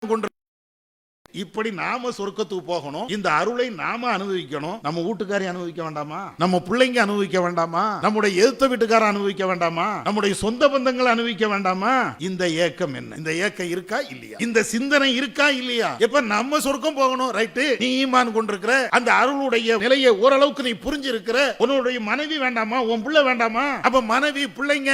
கொண்டு இப்படி நாம சொர்க்கத்துக்கு போகணும். இந்த அருளை நாம அனுபவிக்கணும். நம்ம வீட்டுக்காரி அனுபவிக்க வேண்டாமா? நம்ம பிள்ளைங்க அனுபவிக்க வேண்டாமா? நம்முடைய எதிர்த்த வீட்டுக்கார அனுபவிக்க வேண்டாமா? நம்முடைய சொந்த பந்தங்கள் அனுபவிக்க வேண்டாமா? இந்த ஏக்கம் என்ன? இந்த ஏக்கம் இருக்கா இல்லையா? இந்த சிந்தனை இருக்கா இல்லையா? எப்ப நம்ம சொர்க்கம் போகணும், ரைட்டு, நீ ஈமான் கொண்டிருக்கிற அந்த அருளுடைய நிலையை ஓரளவுக்கு நீ புரிஞ்சிருக்கிற, உன்னுடைய மனைவி வேண்டாமா? உன் பிள்ளை வேண்டாமா? அப்ப மனைவி பிள்ளைங்க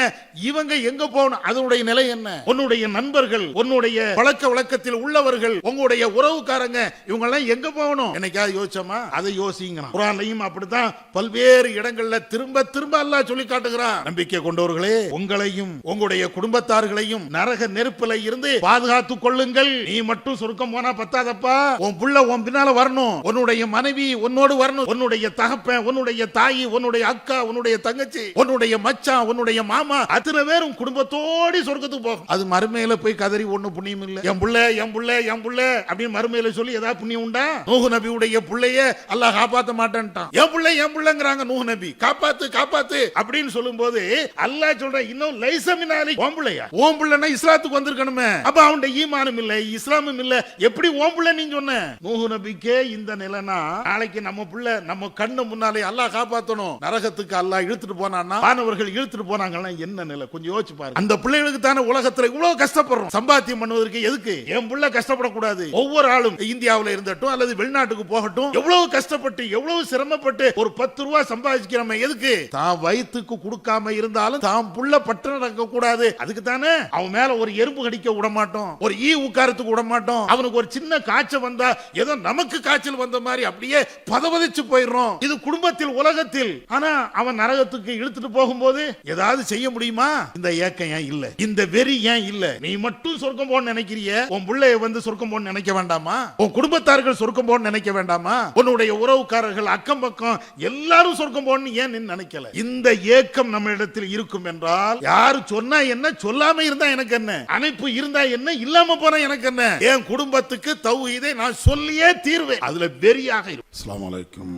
இவங்க எங்க போகணும்? அதனுடைய நிலை என்ன? உன்னுடைய நண்பர்கள், உன்னுடைய பழக்க வழக்கத்தில் உள்ளவர்கள், உங்களுடைய உறவுக்காரங்க இவங்க எல்லாம் எங்க போகணும்? என்னைக்காவது யோசிச்சோமா? அதை யோசிங்க. குர்ஆன்லயும் அப்படித்தான் பல்வேறு இடங்கள்ல திரும்ப திரும்ப அல்லாஹ் சொல்லி காட்டுகிறான். நம்பிக்கை கொண்டவர்களே, உங்களையும் உங்களுடைய குடும்பத்தார்களையும் நரக நெருப்பில இருந்து பாதுகாத்துக் கொள்ளுங்கள். நீ மட்டும் சொர்க்கம் போனா பத்தாதப்பா, உன் புள்ள உன் பின்னால வரணும், உன்னுடைய மனைவி உன்னோடு வரணும், உன்னுடைய தகப்பன், உன்னுடைய தாய், உன்னுடைய அக்கா, உன்னுடைய தங்கச்சி, உன்னுடைய மச்சான், உன்னுடைய மாமா, அத்தனை பேரும் குடும்பத்தோடு சொர்க்கத்துக்கு போகும். அது மறுமையில போய் கதறி ஒண்ணு புண்ணியம் இல்ல. என் புள்ள என் புள்ள என் புள்ள அப்படின்னு மறுமையில சொல்லி ஏதாவது புண்ணியம் உண்டா? நூஹ் நபியுடைய புள்ளைய அல்லாஹ் காப்பாத்த மாட்டேன்ட்டான். என் புள்ளைங்கறாங்க நூஹ் நபி, காப்பாத்து காப்பாத்து அப்படின்னு சொல்லும்போது அல்லாஹ் சொல்ற, இன்னும் லைஸ மினாலி, ஓம் புள்ளையா? ஓம் புள்ளனா இஸ்லாத்துக்கு வந்திருக்கணுமே. அப்ப அவனுடைய ஈமானும் இல்ல, இஸ்லாமும் இல்ல, எப்படி ஓம் புள்ள நீ சொன்ன? நூஹ் நபிக்கே இந்த நிலைனா, நாளைக்கு நம்ம புள்ள நம்ம கண்ணு முன்னாலே அல்லாஹ் காப்பாத்தணும், நரகத்துக்கு அல்லாஹ் இழுத்துட்டு போனான்னா, மாணவர்கள் இழுத்துட்டு போனாங்கன்னா என்ன நிலை? கொஞ்சம் யோசிச்சு பாருங்க. அந்த பிள்ளைகளுக்கு தானே உலகத்துல இவ்வளவு கஷ்டப்படுறோம். சம்பாத்தியம் பண்ணுவதற்கு எதுக்கு? என் புள்ள கஷ்டப்படக்கூடாது. ஒவ்வொரு ஆளும் இந்தியாவில் இருந்தட்டும் அல்லது வெளிநாட்டுக்கு போகட்டும், எவ்வளவு கஷ்டப்பட்டு எவ்வளவு சிரமப்பட்டு ஒரு 10 ரூபாய் சம்பாதிக்கிறோம். எதுக்கு? தான் வயிற்றுக்கு கொடுக்காம இருந்தாலும் தான் புள்ள பட்டணம் நடக்க கூடாது. அதுக்கு தானே அவன் மேல ஒரு எறும்பு கடிக்க விட மாட்டோம், ஒரு ஈ உட்காரத்துக்கு விட மாட்டோம். அவனுக்கு ஒரு சின்ன காய்ச்சல் வந்தா ஏதோ நமக்கு காய்ச்சல் வந்த மாதிரி அப்படியே பதவதிச்சு போயிடுறோம். இது குடும்பத்தில் உலகத்தில். ஆனா அவன் நரகத்துக்கு இழுத்துட்டு போகும்போது ஏதாவது செய்ய முடியுமா? இந்த ஏக்கம் ஏன் இல்ல? இந்த வெறி ஏன் இல்ல? நீ மட்டும் சொர்க்கம் போன்னு நினைக்கிறிய, உன் பிள்ளைய வந்து சொர்க்கம் போன்னு நினைக்க வேண்டாமா? உன் குடும்பத்தார்கள் சொர்க்கம் போன்னு நினைக்க வேண்டாமா? உன்னுடைய உறவுக்காரர்கள் அக்கம் பக்கம் எல்லாரும் சொர்க்கம் போன்னு ஏன் நினைக்கல? இந்த ஏக்கம் நம்ம இடத்தில் இருக்கும் என்றால், யாரு சொன்னா என்ன, சொல்லாம இருந்தா எனக்கு என்ன, அமைப்பு இருந்தா என்ன, இல்லாம போனா எனக்கு என்ன, என் குடும்பத்துக்கு தௌஹீதை நான் சொல்லியே தீர்வேன். அதுல வெறியாக இருக்கும். அஸ்ஸலாமு அலைக்கும்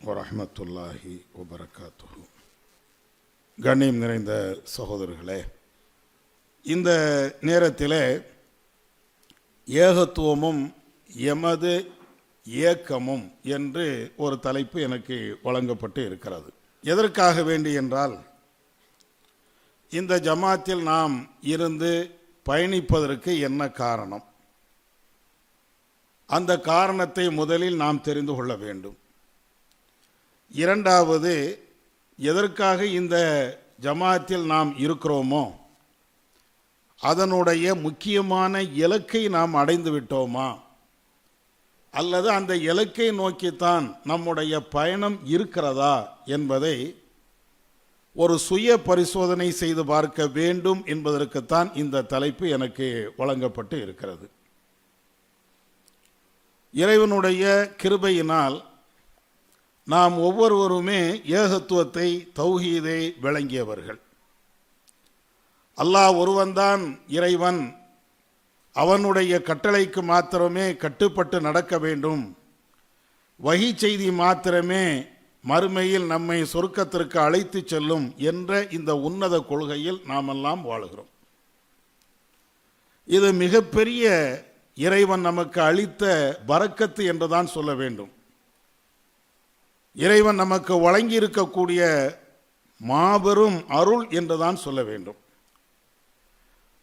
வரஹ்மத்துல்லாஹி வபரகாத்துஹு. கண்ணியம் நிறைந்த சகோதரர்களே, இந்த நேரத்தில் ஏகத்துவமும் எமது ஏக்கமும் என்று ஒரு தலைப்பு எனக்கு வழங்கப்பட்டு இருக்கிறது. எதற்காக வேண்டி என்றால், இந்த ஜமாத்தில் நாம் இருந்து பயணிப்பதற்கு என்ன காரணம்? அந்த காரணத்தை முதலில் நாம் தெரிந்து கொள்ள வேண்டும். இரண்டாவது, எதற்காக இந்த ஜமாத்தில் நாம் இருக்கிறோமோ அதனுடைய முக்கியமான இலக்கை நாம் அடைந்து விட்டோமா, அல்லது அந்த இலக்கை நோக்கித்தான் நம்முடைய பயணம் இருக்கிறதா என்பதை ஒரு சுய பரிசோதனை செய்து பார்க்க வேண்டும் என்பதற்குத்தான் இந்த தலைப்பு எனக்கு வழங்கப்பட்டு இருக்கிறது. இறைவனுடைய கிருபையினால் நாம் ஒவ்வொருவருமே ஏகத்துவத்தை, தௌஹீதை விளங்கியவர்கள். அல்லாஹ் ஒருவன்தான் இறைவன், அவனுடைய கட்டளைக்கு மாத்திரமே கட்டுப்பட்டு நடக்க வேண்டும், வஹி செய்தி மாத்திரமே மறுமையில் நம்மை சொர்க்கத்திற்கு அழைத்து செல்லும் என்ற இந்த உன்னத கொள்கையில் நாமெல்லாம் வாழுகிறோம். இது மிகப்பெரிய இறைவன் நமக்கு அளித்த பரக்கத்து என்றுதான் சொல்ல வேண்டும். இறைவன் நமக்கு வழங்கி இருக்கக்கூடிய மாபெரும் அருள் என்றுதான் சொல்ல வேண்டும்.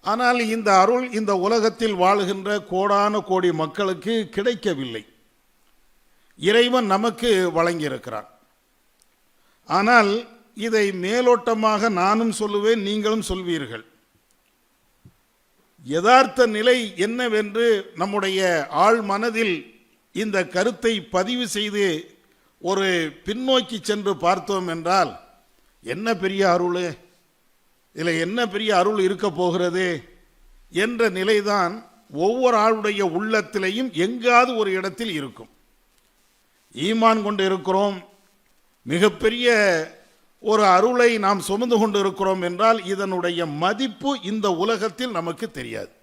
ஆனால் இந்த அருள் இந்த உலகத்தில் வாழுகின்ற கோடான கோடி மக்களுக்கு கிடைக்கவில்லை. இறைவன் நமக்கு வழங்கியிருக்கிறான். ஆனால் இதை மேலோட்டமாக நானும் சொல்லுவேன், நீங்களும் சொல்வீர்கள். யதார்த்த நிலை என்னவென்று நம்முடைய ஆழ் மனதில் இந்த கருத்தை பதிவு செய்து ஒரு பின்னோக்கி சென்று பார்த்தோம் என்றால், என்ன பெரிய அருள், இதில் என்ன பெரிய அருள் இருக்க போகிறது என்ற நிலைதான் ஒவ்வொரு ஆளுடைய உள்ளத்திலையும் எங்காவது ஒரு இடத்தில் இருக்கும். ஈமான் கொண்டு இருக்கிறோம், மிகப்பெரிய ஒரு அருளை நாம் சுமந்து கொண்டு இருக்கிறோம் என்றால் இதனுடைய மதிப்பு இந்த உலகத்தில் நமக்கு தெரியாது.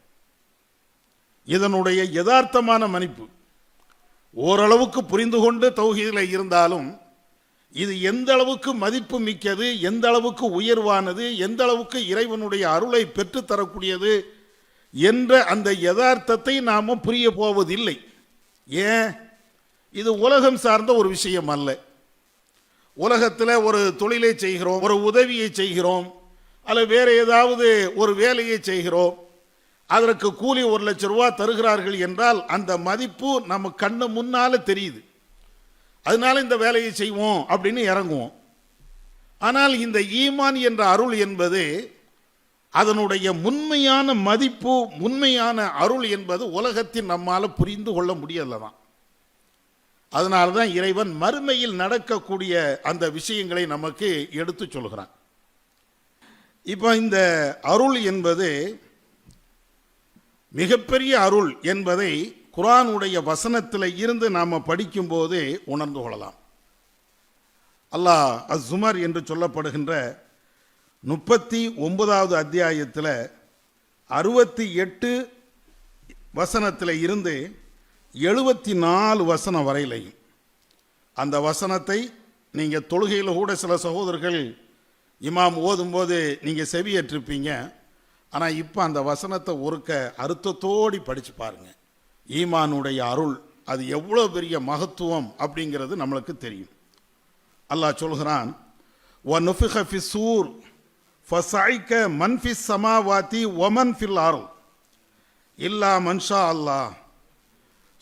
இதனுடைய யதார்த்தமான மதிப்பு ஓரளவுக்கு புரிந்து கொண்டு தௌஹீதில் இருந்தாலும் இது எந்த அளவுக்கு மதிப்பு மிக்கது, எந்த அளவுக்கு உயர்வானது, எந்த அளவுக்கு இறைவனுடைய அருளை பெற்று தரக்கூடியது என்ற அந்த யதார்த்தத்தை நாம புரிய போவதில்லை. ஏன்? இது உலகம் சார்ந்த ஒரு விஷயம் அல்ல. உலகத்தில் ஒரு தொழிலை செய்கிறோம், ஒரு உதவியை செய்கிறோம், அல்லது வேற ஏதாவது ஒரு வேலையை செய்கிறோம், அதற்கு கூலி 1,00,000 ரூபாய் தருகிறார்கள் என்றால் அந்த மதிப்பு நம்ம கண்ணு முன்னால தெரியுது. அதனால இந்த வேலையை செய்வோம் அப்படின்னு இறங்குவோம். ஆனால் இந்த ஈமான் என்ற அருள் என்பது அதனுடைய உண்மையான மதிப்பு, உண்மையான அருள் என்பது உலகத்தில் நம்மால புரிந்து கொள்ள முடியலதான். அதனால்தான் இறைவன் மறுமையில் நடக்கக்கூடிய அந்த விஷயங்களை நமக்கு எடுத்து சொல்கிறான். இப்போ இந்த அருள் என்பது மிகப்பெரிய அருள் என்பதை குர்ஆனுடைய வசனத்தில் இருந்து நாம் படிக்கும்போது உணர்ந்து கொள்ளலாம். அல்லாஹ் அஸ்-ஸுமர் என்று சொல்லப்படுகின்ற 39வது அத்தியாயத்தில் 68 வசனத்தில் இருந்து 74 வசனம் வரையிலையும் அந்த வசனத்தை நீங்கள் தொழுகையில் கூட சில சகோதரர்கள் இமாம் ஓதும்போது நீங்கள் செவியேற்றிருப்பீங்க. ஆனால் இப்போ அந்த வசனத்தை ஒருக்க அர்த்தத்தோடி படித்து பாருங்க. ஈமானுடைய அருள் அது எவ்வளோ பெரிய மகத்துவம் அப்படிங்கிறது நம்மளுக்கு தெரியும். அல்லாஹ் சொல்கிறான், وَنُفِخَ فِي الصُّورِ فَصَعِقَ مَنْ فِي السَّمَاوَاتِ وَمَنْ فِي الْأَرْضِ إِلَّا مَنْ شَاءَ اللَّهُ.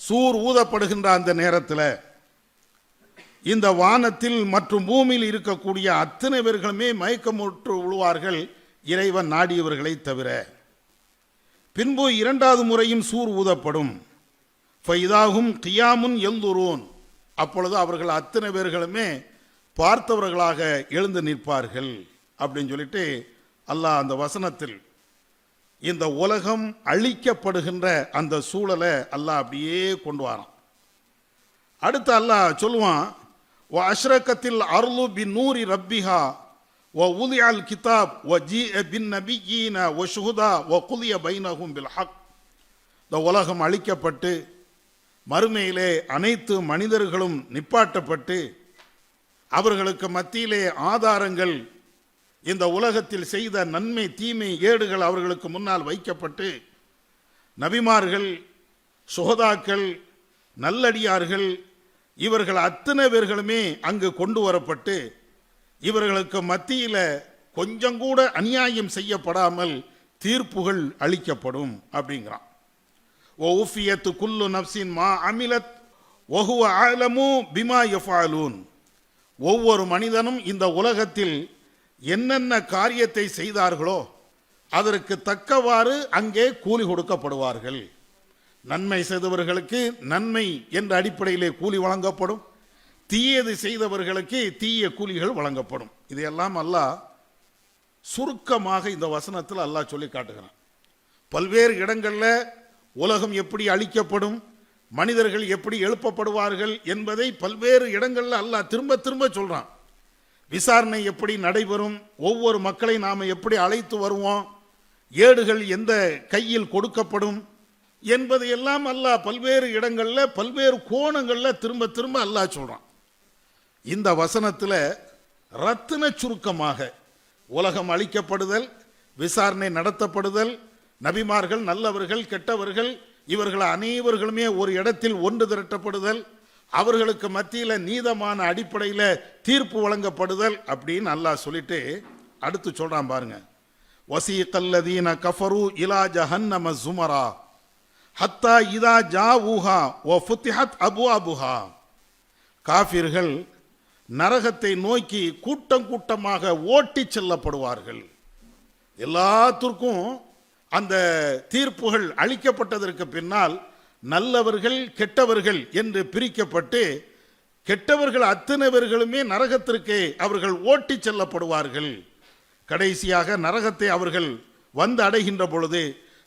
சூர் ஊதப்படுகின்ற அந்த நேரத்தில் இந்த வானத்தில் மற்றும் பூமியில் இருக்கக்கூடிய அத்தனை பேர்களுமே மயக்கமுற்று விழுவார்கள், இறைவன் நாடியவர்களை தவிர. பின்பு 2வது முறையும் சூர் ஊதப்படும். ஃபைதாகும் கியாமுன் எல்துரூன். அப்பொழுது அவர்கள் அத்தனை பேர்களுமே பார்த்தவர்களாக எழுந்து நிற்பார்கள் அப்படின்னு சொல்லிட்டு அல்லாஹ் அந்த வசனத்தில் இந்த உலகம் அழிக்கப்படுகின்ற அந்த சூழலை அல்லாஹ் அப்படியே கொண்டு வரான். அடுத்து அல்லாஹ் சொல்லுவான், அஷ்ரகத்தில் அர்லு பின் நூரி ரப்பிஹா وَوُضِعَ الْكِتَابُ وَجِيءَ بِالنَّبِيِّينَ وَشُهُدَاءَ وَقُضِيَ بَيْنَهُم بِالْحَقِّ. இந்த உலகம் அழிக்கப்பட்டு மறுமையிலே அனைத்து மனிதர்களும் நிப்பாட்டப்பட்டு அவர்களுக்கு மத்தியிலே ஆதாரங்கள், இந்த உலகத்தில் செய்த நன்மை தீமை ஏடுகள் அவர்களுக்கு முன்னால் வைக்கப்பட்டு நபிமார்கள், சுஹதாக்கள், நல்லடியார்கள் இவர்கள் அத்தனை பேர்களுமே அங்கு கொண்டு வரப்பட்டு இவர்களுக்கு மத்தியில் கொஞ்சம் கூட அநியாயம் செய்யப்படாமல் தீர்ப்புகள் அளிக்கப்படும் அப்படிங்கிறான். வஉஃபியத்து குல்லு நஃப்ஸின் மா அமிலத் வஹுவ அலமு பிமா யஃபாலூன். ஒவ்வொரு மனிதனும் இந்த உலகத்தில் என்னென்ன காரியத்தை செய்தார்களோ அதற்கு தக்கவாறு அங்கே கூலி கொடுக்கப்படுவார்கள். நன்மை செய்தவர்களுக்கு நன்மை என்ற அடிப்படையிலே கூலி வழங்கப்படும், தீயது செய்தவர்களுக்கு தீய கூலிகள் வழங்கப்படும். இதையெல்லாம் அல்லாஹ் சுருக்கமாக இந்த வசனத்தில் அல்லாஹ் சொல்லி காட்டுகிறான். பல்வேறு இடங்களில் உலகம் எப்படி அழிக்கப்படும், மனிதர்கள் எப்படி எழுப்பப்படுவார்கள் என்பதை பல்வேறு இடங்களில் அல்லாஹ் திரும்ப திரும்ப சொல்றான். விசாரணை எப்படி நடைபெறும், ஒவ்வொரு மக்களை நாம் எப்படி அழைத்து வருவோம், ஏடுகள் எந்த கையில் கொடுக்கப்படும் என்பதையெல்லாம் அல்லாஹ் பல்வேறு இடங்களில் பல்வேறு கோணங்களில் திரும்ப திரும்ப அல்லாஹ் சொல்றான். இந்த வசனத்தில் ரத்தின சுருக்கமாக உலகம் அழிக்கப்படுதல், விசாரணை நடத்தப்படுதல், நபிமார்கள் நல்லவர்கள் கெட்டவர்கள் இவர்கள் அனைவர்களுமே ஒரு இடத்தில் ஒன்று திரட்டப்படுதல், அவர்களுக்கு மத்தியில் நீதமான அடிப்படையில் தீர்ப்பு வழங்கப்படுதல் அப்படின்னு அல்லாஹ் சொல்லிட்டு அடுத்து சொல்றான் பாருங்க. வசீகல்லதீன கஃபரு இலா ஜஹன்னம ஸுமரா ஹத்தா இதா ஜாஊஹா வ ஃபுத்திஹத் அப்வாபுஹா. காஃபிர்கள் நரகத்தை நோக்கி கூட்டம் கூட்டமாக ஓட்டி செல்லப்படுவார்கள். எல்லாத்திற்கும் அந்த தீர்ப்புகள் அளிக்கப்பட்டதற்கு பின்னால் நல்லவர்கள் கெட்டவர்கள் என்று பிரிக்கப்பட்டு கெட்டவர்கள் அத்தனை பேர்களுமே நரகத்திற்கு அவர்கள் ஓட்டி செல்லப்படுவார்கள். கடைசியாக நரகத்தை அவர்கள் வந்து அடைகின்ற பொழுது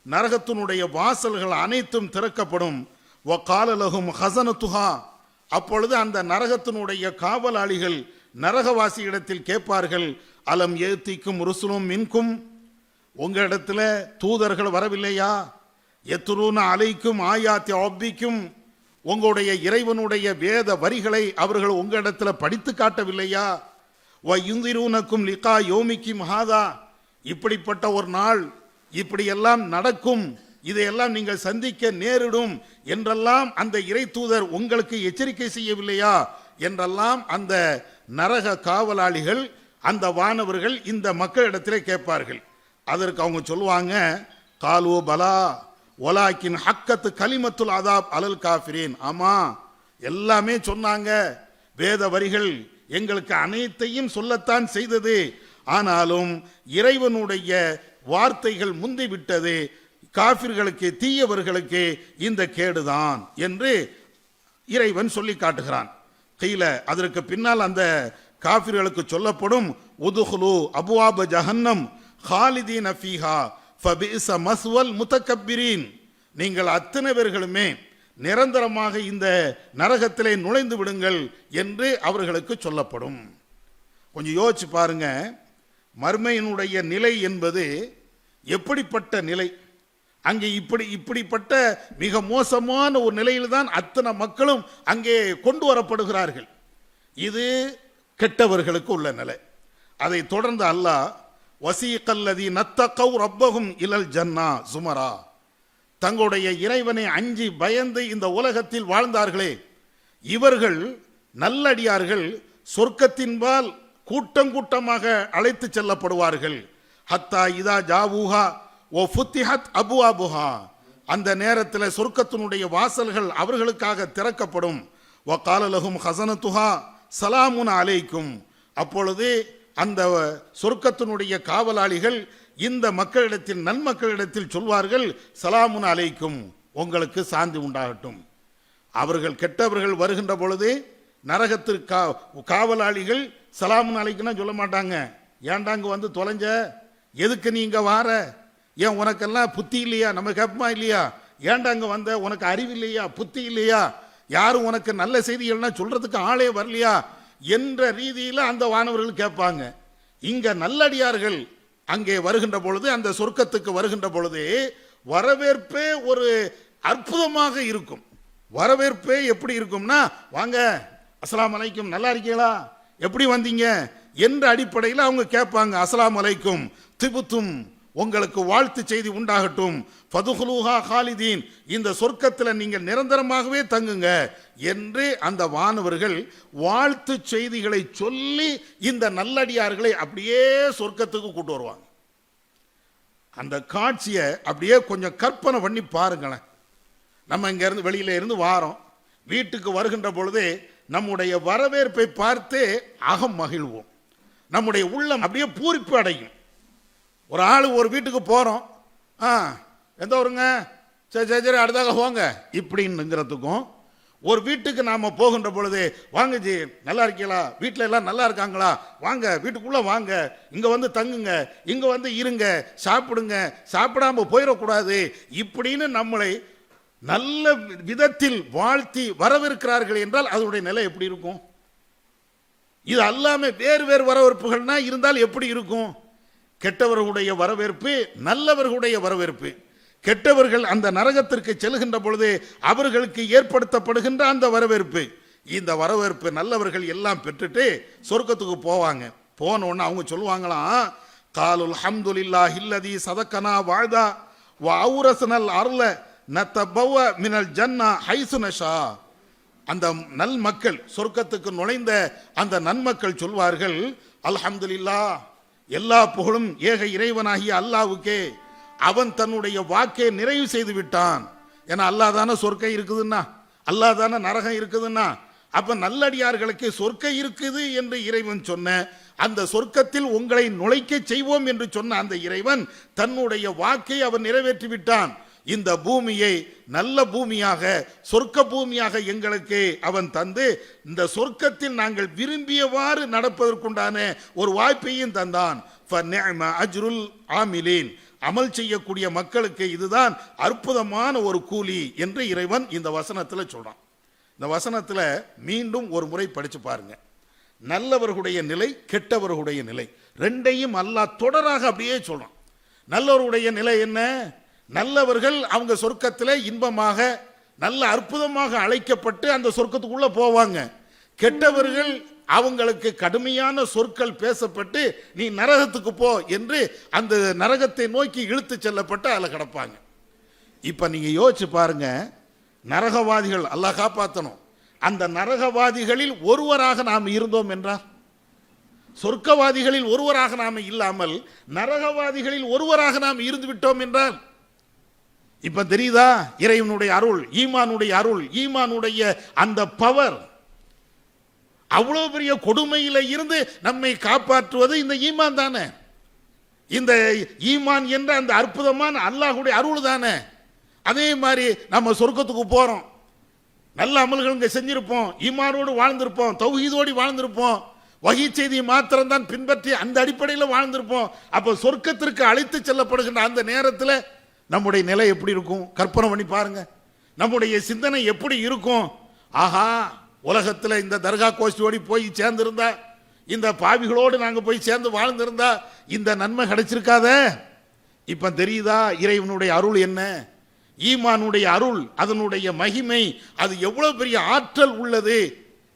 நரகத்தினுடைய வாசல்கள் அனைத்தும் திறக்கப்படும். வகால லஹும் ஹஸனத்துஹா. அப்பொழுது அந்த நரகத்தினுடைய காவலாளிகள் நரகவாசி இடத்தில் கேட்பார்கள், அலம் ஏத்திக்கும் ருசுலும் மின்கும், உங்க இடத்துல தூதர்கள் வரவில்லையா? எத்துரூன அலைக்கும் ஆயாத்தி ஒப்பிக்கும், உங்களுடைய இறைவனுடைய வேத வரிகளை அவர்கள் உங்க இடத்துல படித்து காட்டவில்லையா? வ யுந்திரூனக்கும் லிகா யோமிக்கும் ஹாதா, இப்படிப்பட்ட ஒரு நாள் இப்படியெல்லாம் நடக்கும் இதையெல்லாம் நீங்கள் சந்திக்க நேரிடும் என்றெல்லாம் அந்த இறை தூதர் உங்களுக்கு எச்சரிக்கை செய்யவில்லையா என்றெல்லாம் அந்த நரக காவலாளிகள், அந்த வானவர்கள் இந்த மக்களிடத்திலே கேட்பார்கள். அதற்கு அவங்க சொல்லுவாங்க, காலு பலா ஒலாக்கின் ஹக்கத்து கலிமத்துல் அதாப் அலல் காஃபிரீன். ஆமா, எல்லாமே சொன்னாங்க, வேத வரிகள் எங்களுக்கு அனைத்தையும் சொல்லத்தான் செய்தது, ஆனாலும் இறைவனுடைய வார்த்தைகள் முந்திவிட்டது, காஃபிர்களுக்கு தீயவர்களுக்கு இந்த கேடுதான் என்று இறைவன் சொல்லி காட்டுகிறான். கீழ அதற்கு பின்னால் அந்த காஃபிர்களுக்கு சொல்லப்படும், உதுஹுலு அபுவாப ஜஹன்னம் ஹாலிதீன ஃபீஹா ஃபபிஸ மஸ்வல் முத்தகப்பிரீன். நீங்கள் அத்தனை பேர்களுமே நிரந்தரமாக இந்த நரகத்திலே நுழைந்து விடுங்கள் என்று அவர்களுக்கு சொல்லப்படும். கொஞ்சம் யோசிச்சு பாருங்க, மர்மையினுடைய நிலை என்பது எப்படிப்பட்ட நிலை. அங்கே இப்படிப்பட்ட மிக மோசமான ஒரு நிலையில் தான் அத்தனை மக்களும் அங்கே கொண்டு வரப்படுகிறார்கள். இது கெட்டவர்களுக்கு உள்ள நிலை. அதை தொடர்ந்து அல்லாஹ் வசீகல்லதி நத்தகவ் ரப்பஹும் இலல் ஜன்னா சுமரா, தங்களுடைய இறைவனை அஞ்சி பயந்து இந்த உலகத்தில் வாழ்ந்தார்களே, இவர்கள் நல்லடியார்கள் சொர்க்கத்தின்பால் கூட்டம் கூட்டமாக அழைத்து செல்லப்படுவார்கள். ஹத்தா இதா ஜாவூஹா ஓ ஃபுத்திஹத் அபுவாபுஹா, அந்த நேரத்தில் சொர்க்கத்தினுடைய வாசல்கள் அவர்களுக்காக திறக்கப்படும். வகால லஹும் ஹஸனத்துஹா சலாமுன் அலைக்கும், அப்பொழுது அந்த சொர்க்கத்தினுடைய காவலாளிகள் இந்த மக்களிடத்தில், நன்மக்களிடத்தில் சொல்வார்கள், சலாமுன் அலைக்கும், உங்களுக்கு சாந்தி உண்டாகட்டும். அவர்கள் கெட்டவர்கள் வருகின்ற பொழுது நரகத்திற்கு காவலாளிகள் சலாமுன் அலைக்குன்னா சொல்ல மாட்டாங்க. ஏன்டாங்க வந்து தொலைஞ்ச, எதுக்கு நீ இங்க வார, ஏன் உனக்கெல்லாம் புத்தி இல்லையா, நம்ம கேட்பமா இல்லையா, ஏன்டா அங்க வந்த, உனக்கு அறிவு இல்லையா, புத்தி இல்லையா, யாரும் உனக்கு நல்ல செய்திகள்னா சொல்றதுக்கு ஆளே வரலையா என்ற ரீதியில் அந்த வானவர்கள் கேட்பாங்க. இங்க நல்லடியார்கள் அங்கே வருகின்ற பொழுது, அந்த சொர்க்கத்துக்கு வருகின்ற பொழுது வரவேற்பே ஒரு அற்புதமாக இருக்கும். வரவேற்பே எப்படி இருக்கும்னா, வாங்க அஸ்ஸலாமு அலைக்கும், நல்லா இருக்கீங்களா, எப்படி வந்தீங்க என்ற அடிப்படையில் அவங்க கேட்பாங்க. அஸ்ஸலாமு அலைக்கும் திபுத்தும், உங்களுக்கு வாழ்த்து செய்தி உண்டாகட்டும், ஃபதுஹுலுஹா ஹாலிதீன், இந்த சொர்க்கத்தில் நீங்கள் நிரந்தரமாகவே தங்குங்க என்று அந்த வானவர்கள் வாழ்த்து செய்திகளை சொல்லி இந்த நல்லடியார்களை அப்படியே சொர்க்கத்துக்கு கூட்டு வருவாங்க. அந்த காட்சியை அப்படியே கொஞ்சம் கற்பனை பண்ணி பாருங்களேன். நம்ம இங்க இருந்து வெளியில இருந்து வாரோம், வீட்டுக்கு வருகின்ற பொழுது நம்முடைய வரவேற்பை பார்த்து அகம் மகிழ்வோம், நம்முடைய உள்ளம் அப்படியே பூரிப்பு அடையும். ஒரு ஆள் ஒரு வீட்டுக்கு போகிறோம், எந்த ஊருங்க, சரி சரி சரி அடுத்தாக போங்க இப்படின்னுங்கிறதுக்கும், ஒரு வீட்டுக்கு நாம் போகின்ற பொழுது, வாங்க ஜி நல்லா இருக்கீங்களா, வீட்டில் எல்லாம் நல்லா இருக்காங்களா, வாங்க வீட்டுக்குள்ளே வாங்க, இங்கே வந்து தங்குங்க, இங்கே வந்து இருங்க, சாப்பிடுங்க, சாப்பிடாம போயிடக்கூடாது இப்படின்னு நம்மளை நல்ல விதத்தில் வாழ்த்தி வரவேற்கிறார்கள் என்றால் அதனுடைய நிலை எப்படி இருக்கும்? இது அல்லாமல் வேறு வேறு வரவேற்புகள்னா இருந்தால் எப்படி இருக்கும்? கெட்டவர்களுடைய வரவேற்பு, நல்லவர்களுடைய வரவேற்பு. கெட்டவர்கள் அந்த நரகத்திற்கு செல்கின்ற பொழுது அவர்களுக்கு ஏற்படுத்தப்படுகின்ற அந்த வரவேற்பு, இந்த வரவேற்பு நல்லவர்கள் எல்லாம் பெற்றுட்டு சொர்க்கத்துக்கு போவாங்க. போன உடனே அவங்க சொல்லுவாங்களாம், காலுல் ஹம்துலில்லாஹி அல்லதி சதக்கனா வாழ்தா வ அவுரஸ்னல் அர்ல நத்தபவ மினல் ஜன்னா ஹைசு நஷா. அந்த நல் மக்கள், சொர்க்கத்துக்கு நுழைந்த அந்த நன்மக்கள் சொல்வார்கள், அல்ஹம்துலில்லாஹ், எல்லா புகழும் ஏக இறைவனாகிய அல்லாஹ்வுக்கே, அவன் தன்னுடைய வாக்கை நிறைவு செய்து விட்டான். ஏன்னா அல்லாஹ் தானே சொர்க்கம் இருக்குதுன்னா, அல்லாஹ் தானே நரகம் இருக்குதுன்னா, அப்ப நல்லடியார்களுக்கு சொர்க்கம் இருக்குது என்று இறைவன் சொன்ன அந்த சொர்க்கத்தில் உங்களை நுழைக்க செய்வோம் என்று சொன்ன அந்த இறைவன் தன்னுடைய வாக்கை அவன் நிறைவேற்றி விட்டான். இந்த பூமியை நல்ல பூமியாக, சொர்க்க பூமியாக எங்களுக்கு அவன் தந்து இந்த சொர்க்கத்தில் நாங்கள் விரும்பியவாறு நடப்பதற்குண்டான ஒரு வாய்ப்பையும் தந்தான். அஜ்ருல் ஆமிலீன், அமல் செய்யக்கூடிய மக்களுக்கு இதுதான் அற்புதமான ஒரு கூலி என்று இறைவன் இந்த வசனத்தில் சொல்றான். இந்த வசனத்தில் மீண்டும் ஒரு முறை படிச்சு பாருங்க. நல்லவர்களுடைய நிலை, கெட்டவர்களுடைய நிலை ரெண்டையும் அல்லாஹ் தொடராக அப்படியே சொல்றான். நல்லவர்களுடைய நிலை என்ன? நல்லவர்கள் அவங்க சொர்க்கத்தில் இன்பமாக நல்ல அற்புதமாக அழைக்கப்பட்டு அந்த சொர்க்கத்துக்குள்ள போவாங்க. கெட்டவர்கள் அவங்களுக்கு கடுமையான சொற்கள் பேசப்பட்டு நீ நரகத்துக்கு போ என்று அந்த நரகத்தை நோக்கி இழுத்து செல்லப்பட்டு அதில் கிடப்பாங்க. இப்ப நீங்க யோசிச்சு பாருங்க, நரகவாதிகள் அல்லாஹ் காப்பாற்றணும், அந்த நரகவாதிகளில் ஒருவராக நாம் இருந்தோம் என்றார், சொர்க்கவாதிகளில் ஒருவராக நாம் இல்லாமல் நரகவாதிகளில் ஒருவராக நாம் இருந்து விட்டோம் என்றால் இப்ப தெரியுதா இறைவனுடைய அருள், ஈமானுடைய அருள், ஈமானுடைய அந்த பவர். அவ்வளவு பெரிய கொடுமையில இருந்து நம்மை காப்பாற்றுவது இந்த ஈமான் தானே, இந்த ஈமான் என்ற அந்த அற்புதமான அல்லாஹ்வுடைய அருள் தானே. அதே மாதிரி நம்ம சொர்க்கத்துக்கு போறோம், நல்ல அமல்கள் இங்க செஞ்சிருப்போம், ஈமானோடு வாழ்ந்திருப்போம், தௌஹீதோடு வாழ்ந்திருப்போம், வகை செய்தியை மாத்திரம் தான் பின்பற்றி அந்த அடிப்படையில் வாழ்ந்திருப்போம். அப்போ சொர்க்கத்திற்கு அழைத்து செல்லப்படுகின்ற அந்த நேரத்தில் நம்முடைய நிலை எப்படி இருக்கும் கற்பனை பண்ணி பாருங்க. நம்முடைய சிந்தனை எப்படி இருக்கும்? ஆஹா, உலகத்தில் இந்த தர்கா கோஷ்டியோடு போய் சேர்ந்திருந்தா, இந்த பாவிகளோடு நாங்கள் போய் சேர்ந்து வாழ்ந்திருந்தா இந்த நன்மை கிடைச்சிருக்காத. இப்ப தெரியுதா இறைவனுடைய அருள் என்ன, ஈமானுடைய அருள், அதனுடைய மகிமை, அது எவ்வளவு பெரிய ஆற்றல் உள்ளது,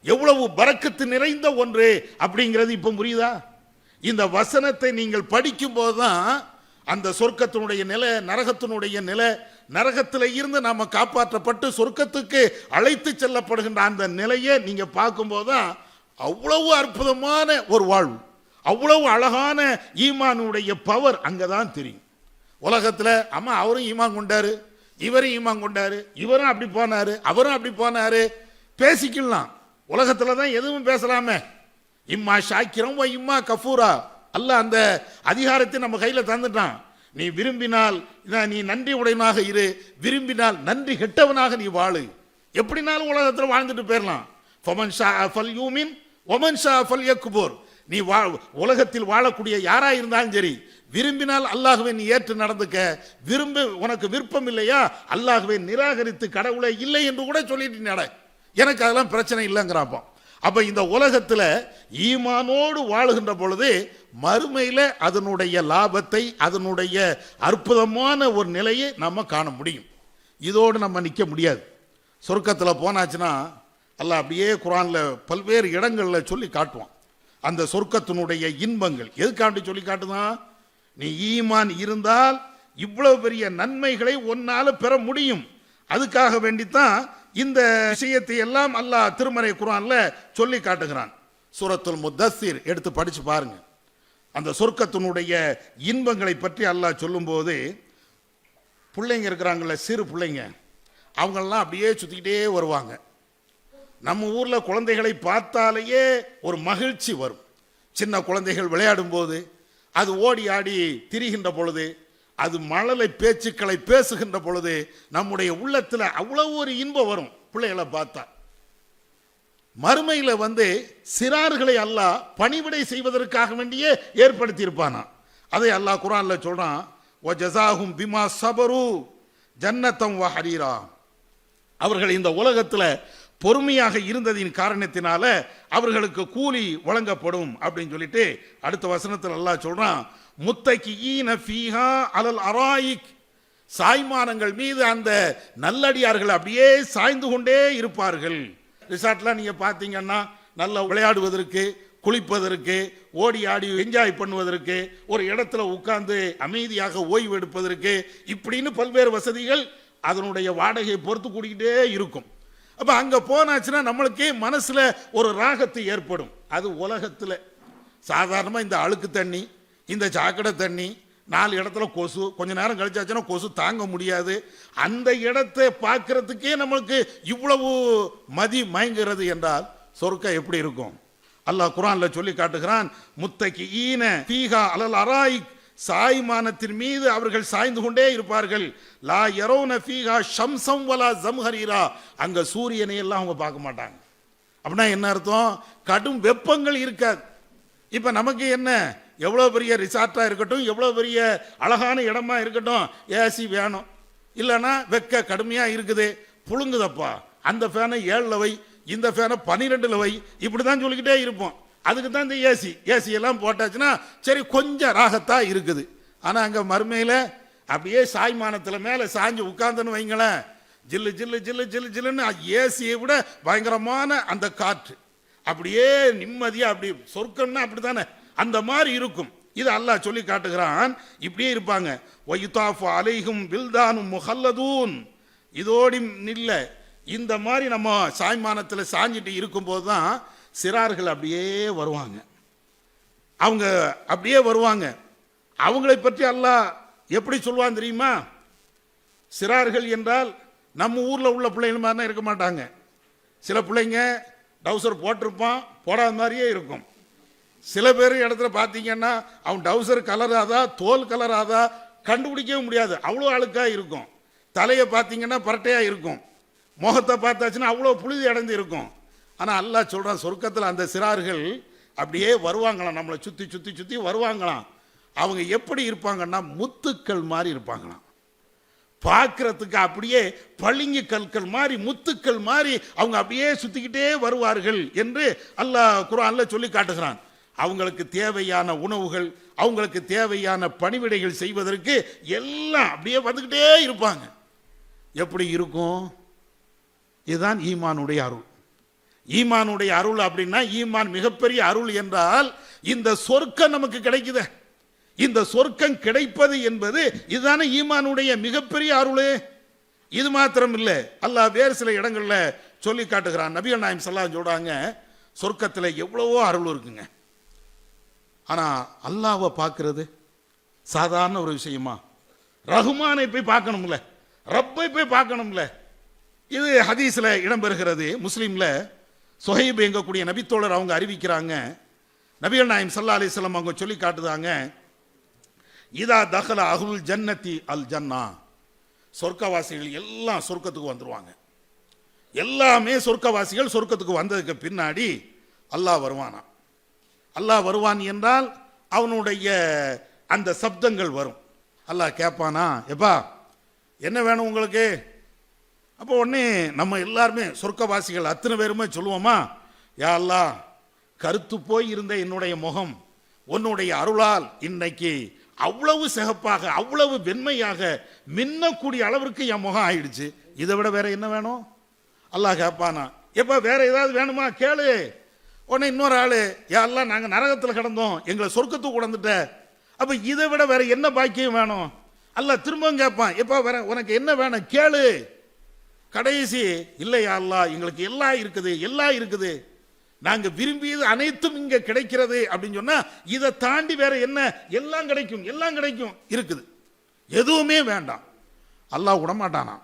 எவ்வளவு பரக்கத்து நிறைந்த ஒன்று அப்படிங்கிறது இப்ப புரியுதா? இந்த வசனத்தை நீங்கள் படிக்கும் போதுதான் அந்த சொர்க்கத்தினுடைய நிலை, நரகத்தினுடைய நிலை, நரகத்தில் இருந்து நாம காப்பாற்றப்பட்டு சொர்க்கத்துக்கு அழைத்து செல்லப்படுகின்ற அந்த நிலையை நீங்க பார்க்கும்போது தான் அவ்வளவு அற்புதமான ஒரு வாழ்வு, அவ்வளவு அழகான ஈமானுடைய பவர் அங்கதான் தெரியும். உலகத்துல அம்மா அவரும் ஈமான் கொண்டாரு, இவரும் ஈமான் கொண்டாரு, இவரும் அப்படி போனாரு, அவரும் அப்படி போனாரு, பேசிக்கலாம். உலகத்துல தான் எதுவும் பேசலாமே, இம்மா ஷாக்கிரம் இம்மா கஃபூரா. அல்லாஹ் அந்த அதிகாரத்தை நம்ம கையில தந்துட்டான். நீ விரும்பினால் நீ நன்றி உடையவனாக இரு, விரும்பினால் நன்றி கெட்டவனாக நீ வாழு. எப்படினாலும் உலகத்தில் வாழ்ந்துட்டு போயிடலாம். ஃபமன் ஷா ஃபல் யூமின் ஒமன் ஷா ஃபல் யக்புர். நீ உலகத்தில் வாழக்கூடிய யாரா இருந்தாலும் சரி, விரும்பினால் அல்லாஹ்வை நீ ஏற்று நடந்துக்க, உனக்கு விருப்பம் இல்லையா அல்லாஹ்வை நிராகரித்து கடவுளை இல்லை என்று கூட சொல்லிட்டு நட, எனக்கு அதெல்லாம் பிரச்சனை இல்லைங்கிறாப்போ. அப்ப இந்த உலகத்துல ஈமானோடு வாழுகின்ற பொழுது மறுமையில அதனுடைய லாபத்தை, அதனுடைய அற்புதமான ஒரு நிலையை நம்ம காண முடியும். இதோடு நம்ம நிற்க முடியாது. சொர்க்கத்தில் போனாச்சுன்னா அல்லாஹ் அப்படியே குர்ஆன்ல பல்வேறு இடங்கள்ல சொல்லி காட்டுவான் அந்த சொர்க்கத்தினுடைய இன்பங்கள். எதுக்காண்டி சொல்லி காட்டுதான்? நீ ஈமான் இருந்தால் இவ்வளவு பெரிய நன்மைகளை ஒன்னால பெற முடியும். அதுக்காக வேண்டித்தான் இந்த விஷயத்தை எல்லாம் அல்லாஹ் திருமறை குர்ஆன்ல சொல்லி காட்டுகிறான். சூரத்துல் முத்தஸ்ஸிர் எடுத்து படிச்சு பாருங்க. அந்த சொர்க்கத்தினுடைய இன்பங்களை பற்றி அல்லாஹ் சொல்லும்போது, பிள்ளைங்க இருக்கிறாங்கல்ல, சிறு பிள்ளைங்க, அவங்கெல்லாம் அப்படியே சுத்திக்கிட்டே வருவாங்க. நம்ம ஊர்ல குழந்தைகளை பார்த்தாலேயே ஒரு மகிழ்ச்சி வரும். சின்ன குழந்தைகள் விளையாடும் போது, அது ஓடி ஆடி திரிகின்ற பொழுது, அது மழலை பேச்சுக்களை பேசுகின்ற பொழுது நம்முடைய உள்ளத்தில் அவ்வளவு ஒரு இன்பம் வரும் பிள்ளைகளை பார்த்தா. மறுமையில சிறார்களை அல்லாஹ் பணிவிடை செய்வதற்காக வேண்டியே ஏற்படுத்தி இருப்பானா. அதை அல்லாஹ் குர்ஆன்ல சொல்றான், வஜஸாஹும் பிமா ஸபரு ஜன்னத்தம் வ ஹரீரா. அவர்கள் இந்த உலகத்தில் பொறுமையாக இருந்ததின் காரணத்தினால அவர்களுக்கு கூலி வழங்கப்படும் அப்படின்னு சொல்லிட்டு அடுத்த வசனத்தில் அல்லாஹ் சொல்றான், முத்தகியீன ஃபீஹா அலல் அராயிக். சாய்மானங்கள் மீது அந்த நல்லடியார்கள் அப்படியே சாய்ந்து கொண்டே இருப்பார்கள். ரிசார்ட்லாம் நீங்க பார்த்தீங்கன்னா நல்லா விளையாடுவதற்கு, குளிப்பதற்கு, ஓடி ஆடி என்ஜாய் பண்ணுவதற்கு, ஒரு இடத்துல உட்கார்ந்து அமைதியாக ஓய்வு எடுப்பதற்கு, இப்படின்னு பல்வேறு வசதிகள் அதனுடைய வாடகையை பொறுத்து கூடிக்கிட்டே இருக்கும். அப்ப அங்க போனாச்சுன்னா நம்மளுக்கே மனசுல ஒரு ராகத்தை ஏற்படும். அது உலகத்துல சாதாரணமா இந்த அழுக்கு தண்ணி, இந்த சாக்கடை தண்ணி, 4 இடத்துல கொசு, கொஞ்ச நேரம் கழிச்சாச்சுன்னா கொசு தாங்க முடியாது. அந்த இடத்தை பார்க்கறதுக்கே நம்மளுக்கு இவ்வளவு மயங்குகிறது என்றால் சொர்க்கம் எப்படி இருக்கும்? அல்லாஹ் குர்ஆன்ல சொல்லி காட்டுகிறான், முத்தகிஈன ஃபீஹா அலல் அராயிக். சாய்மானத்தின் மீது அவர்கள் சாய்ந்து கொண்டே இருப்பார்கள். லா யரௌன ஃபீஹா ஷம்ஸம் வலா ஜம்ஹரீரா. அங்க சூரியனை எல்லாம் அவங்க பார்க்க மாட்டாங்க. அப்படின்னா என்ன அர்த்தம்? கடும் வெப்பங்கள் இருக்காது. இப்ப நமக்கு என்ன, எவ்வளவு பெரிய ரிசார்ட்டா இருக்கட்டும், எவ்வளவு பெரிய அழகான இடமா இருக்கட்டும், ஏசி வேணும், இல்லைன்னா வெக்க கடுமையா இருக்குது, புழுங்குதப்பா, அந்த ஃபேனை 7ல் வை, இந்த ஃபேனை 12ல் வை, இப்படிதான் சொல்லிக்கிட்டே இருப்போம். அதுக்கு தான் இந்த ஏசி எல்லாம் போட்டாச்சுன்னா சரி கொஞ்சம் ராகத்தா இருக்குது. ஆனா அங்க மறுமையில அப்படியே சாய்மானத்துல மேல சாஞ்சு உட்கார்ந்துன்னு வைங்களேன், ஜில்லு ஜில்லு ஜில்லு ஜில்லு ஜில்லுன்னு ஏசியை விட பயங்கரமான அந்த காற்று, அப்படியே நிம்மதியா, அப்படி சொர்க்கம்னா அப்படித்தானே அந்த மாதிரி இருக்கும். இது அல்லாஹ் சொல்லி காட்டுகிறான். இப்படியே இருப்பாங்க. வயுதாஃபு அலைஹிம் வில்தானும் முஹல்லதூன். இதோடி நில்ல, இந்த மாதிரி நம்ம சாய்மானத்தில் சாஞ்சிட்டு இருக்கும்போது தான் சிறார்கள் அப்படியே வருவாங்க. அவங்க அப்படியே வருவாங்க. அவங்களை பற்றி அல்லாஹ் எப்படி சொல்லுவான் தெரியுமா? சிறார்கள் என்றால் நம்ம ஊரில் உள்ள பிள்ளைகள் மாதிரி இருக்க மாட்டாங்க. சில பிள்ளைங்க டவுசர் போட்டிருப்பான், போடாத மாதிரியே இருக்கும். சில பேர் இடத்துல பார்த்தீங்கன்னா அவன் டவுசர் கலராதா தோல் கலராதா கண்டுபிடிக்கவே முடியாது, அவ்வளோ அழுக்காக இருக்கும். தலையை பார்த்தீங்கன்னா பரட்டையாக இருக்கும். முகத்தை பார்த்தாச்சுன்னா அவ்வளோ புழுதி அடைந்து இருக்கும். ஆனால் அல்லாஹ் சொல்கிறான், சொர்க்கத்தில் அந்த சிறார்கள் அப்படியே வருவாங்களாம், நம்மளை சுற்றி சுற்றி சுற்றி வருவாங்களாம். அவங்க எப்படி இருப்பாங்கன்னா முத்துக்கள் மாதிரி இருப்பாங்களாம். பார்க்கறதுக்கு அப்படியே பளிங்கு கற்கள் மாதிரி முத்துக்கள் மாதிரி அவங்க அப்படியே சுற்றிக்கிட்டே வருவார்கள் என்று அல்லாஹ் குர்ஆன்ல சொல்லி காட்டுகிறான். அவங்களுக்கு தேவையான உணவுகள், அவங்களுக்கு தேவையான பணிவிடைகள் செய்வதற்கு எல்லாம் அப்படியே வந்துக்கிட்டே இருப்பாங்க. எப்படி இருக்கும்? இதுதான் ஈமானுடைய அருள். ஈமானுடைய அருள் அப்படின்னா, ஈமான் மிகப்பெரிய அருள் என்றால் இந்த சொர்க்கம் நமக்கு கிடைக்குது. இந்த சொர்க்கம் கிடைப்பது என்பது இதுதானே ஈமானுடைய மிகப்பெரிய அருள். இது மாத்திரம் இல்லை, அல்லாஹ் வேறு சில இடங்கள்ல சொல்லி காட்டுகிறான். நபிகள் நாயகம் ஸல்லல்லாஹு அலைஹி வஸல்லம் சொல்றாங்க, சொர்க்கத்தில் எவ்வளவோ அருள் இருக்குங்க. ஆனா அல்லாஹ்வை பார்க்கிறது சாதாரண ஒரு விஷயமா? ரஹ்மானை போய் பார்க்கணும்ல, ரப்பை போய் பார்க்கணும்ல. இது ஹதீஸ்ல இடம்பெறுகிறது. முஸ்லீம்ல சுஹைப் எங்கக்கூடிய நபித்தோழர் அவங்க அறிவிக்கிறாங்க, நபிகள் நாயகம் ஸல்லல்லாஹு அலைஹி வஸல்லம் அவங்க சொல்லி காட்டுதாங்க, இதா தஹல அஹ்லுல் ஜன்னதி அல் ஜன்னா, சொர்க்கவாசிகள் எல்லாம் சொர்க்கத்துக்கு வந்துருவாங்க. எல்லாமே சொர்க்கவாசிகள் சொர்க்கத்துக்கு வந்ததுக்கு பின்னாடி அல்லாஹ் வருவானா. அல்லாஹ் வருவான் என்றால் அவனுடைய அந்த சப்தங்கள் வரும். அல்லாஹ் கேட்பானா, எப்பா என்ன வேணும் உங்களுக்கு? அப்போ உடனே நம்ம எல்லாருமே சொர்க்கவாசிகள் அத்தனை பேருமே சொல்லுவோமா, யா அல்லாஹ், கருத்து போய் இருந்த என்னுடைய முகம் உன்னுடைய அருளால் இன்னைக்கு அவ்வளவு சிகப்பாக அவ்வளவு வெண்மையாக மின்னக்கூடிய அளவிற்கு என் முகம் ஆயிடுச்சு, இதை விட வேற என்ன வேணும்? அல்லாஹ் கேட்பானா, எப்ப வேற ஏதாவது வேணுமா கேளு. உடனே இன்னொரு ஆளு, யாரெல்லாம் நாங்கள் நரகத்தில் கிடந்தோம், எங்களை சொர்க்கத்துக்கு கொண்டுட்ட, அப்ப இதை விட வேற என்ன பாக்கியம் வேணும்? அல்லாஹ் திரும்பவும் கேட்பான், எப்ப வேற உனக்கு என்ன வேணும் கேளு. கடைசி, இல்லையா அல்லாஹ், எங்களுக்கு எல்லாம் இருக்குது, எல்லாம் இருக்குது, நாங்க விரும்பியது அனைத்தும் இங்க கிடைக்கிறது அப்படின்னு சொன்னா இதை தாண்டி வேற என்ன? எல்லாம் கிடைக்கும், எல்லாம் கிடைக்கும் இருக்குது, எதுவுமே வேண்டாம். அல்லாஹ் விட மாட்டானா,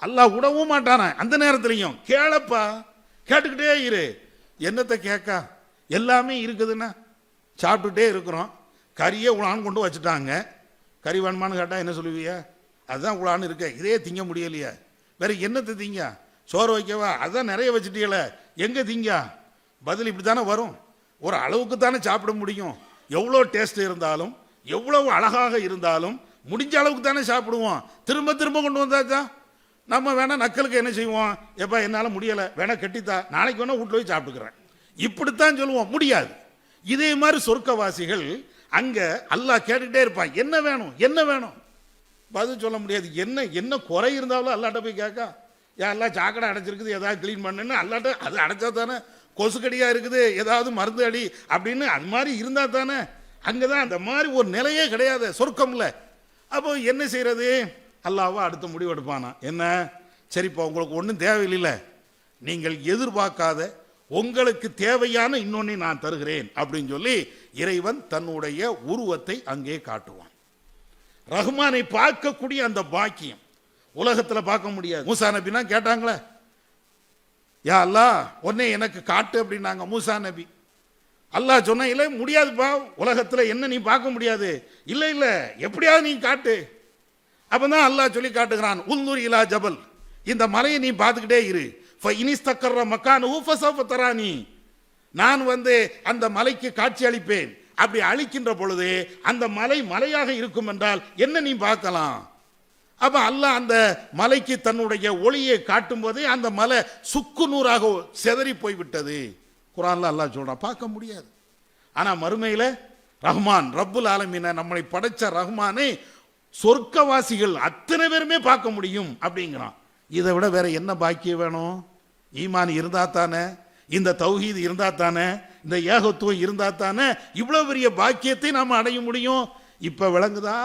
அல்லாஹ் விடவும் மாட்டானா. அந்த நேரத்திலையும் கேளப்பா, கேட்டுக்கிட்டே இரு. என்னத்தை கேட்க? எல்லாமே இருக்குதுன்னா சாப்பிட்டுட்டே இருக்கிறோம், கறியே உலான்னு கொண்டு வச்சுட்டாங்க, கறி வேணுமான்னு கேட்டா என்ன சொல்லுவியா? அதுதான் உலான்னு இருக்க, இதே திங்க முடியலையா, வேற என்னத்தை திங்க? சோறு வைக்கவா? அதான் நிறைய வச்சுட்டீங்கள, எங்க திங்க? பதில் இப்படி தானே வரும். ஒரு அளவுக்கு தானே சாப்பிட முடியும். எவ்வளோ டேஸ்ட் இருந்தாலும் எவ்வளவு அழகாக இருந்தாலும் முடிஞ்ச அளவுக்கு தானே சாப்பிடுவோம். திரும்ப திரும்ப கொண்டு வந்தாச்சா நம்ம வேணா நக்கலுக்கு என்ன செய்வோம், எப்பா என்னால் முடியலை, வேணா கட்டித்தா, நாளைக்கு வேணா வீட்டில் போய் சாப்பிட்டுக்கிறேன், இப்படித்தான் சொல்லுவோம். முடியாது. இதே மாதிரி சொர்க்கவாசிகள் அங்க அல்லாஹ் கேட்டுக்கிட்டே இருப்பான், என்ன வேணும் என்ன வேணும்? பதில் சொல்ல முடியாது. என்ன என்ன குறை இருந்தாலும் அல்லாட்ட போய் கேட்கா, யாரெல்லாம் சாக்கடை அடைச்சிருக்குது, ஏதாவது கிளீன் பண்ணுன்னு அல்லாட்ட, அது அடைச்சா தானே, கொசுக்கடியா இருக்குது, ஏதாவது மருந்து அடி அப்படின்னு அது மாதிரி இருந்தா தானே. அங்கதான் அந்த மாதிரி ஒரு நிலையே கிடையாது சொர்க்கம்ல. அப்போ என்ன செய்யறது? அல்லாஹ்வா அடுத்த முடிவு எடுப்பானா, என்ன? சரிப்பா, உங்களுக்கு ஒன்றும் தேவையில்லை, நீங்கள் எதிர்பார்க்காத உங்களுக்கு தேவையான இன்னொன்னை நான் தருகிறேன் அப்படின்னு சொல்லி இறைவன் தன்னுடைய உருவத்தை அங்கே காட்டுவான். ரஹ்மானை பார்க்கக்கூடிய அந்த பாக்கியம் உலகத்தில் பார்க்க முடியாது. மூசா நபினா கேட்டாங்களே, யா அல்லாஹ் உடனே எனக்கு காட்டு அப்படின்னாங்க மூசா நபி. அல்லாஹ் சொன்ன, இல்லை முடியாதுப்பா, உலகத்தில் என்ன நீ பார்க்க முடியாது. இல்லை இல்லை, எப்படியாவது நீ காட்டு. அப்பதான் அல்லாஹ் சொல்லி காட்டுகிறான், உல்லுர் இலா ஜபல், இந்த மலையை நீ பார்த்துக்கிட்டே இரு, ஃபஇனிஸ்தக்கர்ர மக்கானுஹு ஃபஸௌஃப தரானி, நான் அந்த மலைக்கு காட்சி அளிப்பேன். அப்படி அளிக்கின்ற பொழுது அந்த மலை மலையாக இருக்கும் என்றால் என்ன நீ பார்க்கலாம். அப்ப அல்லாஹ் அந்த மலைக்கு தன்னுடைய ஒளியை காட்டும் போதே அந்த மலை சுக்கு நூறாக செதறி போய்விட்டது. குர்ஆன்ல அல்லாஹ் சொல்றான், பார்க்க முடியாது. ஆனா மறுமையில ரஹ்மான் ரப்புல் ஆலமீன, நம்மளை படைச்ச ரஹ்மானை சொர்க்கவாசிகள் அத்தனை பேருமே பார்க்க முடியும் அப்படிங்கிறான். இதை விட வேற என்ன பாக்கியம் வேணும்? ஈமான் இருந்தா தானே. இந்த தௌஹீத் இருந்தா தானே, இந்த ஏகத்துவம் இருந்தா தானே இவ்வளவு பெரிய பாக்கியத்தை நாம் அடைய முடியும். இப்ப விளங்குதா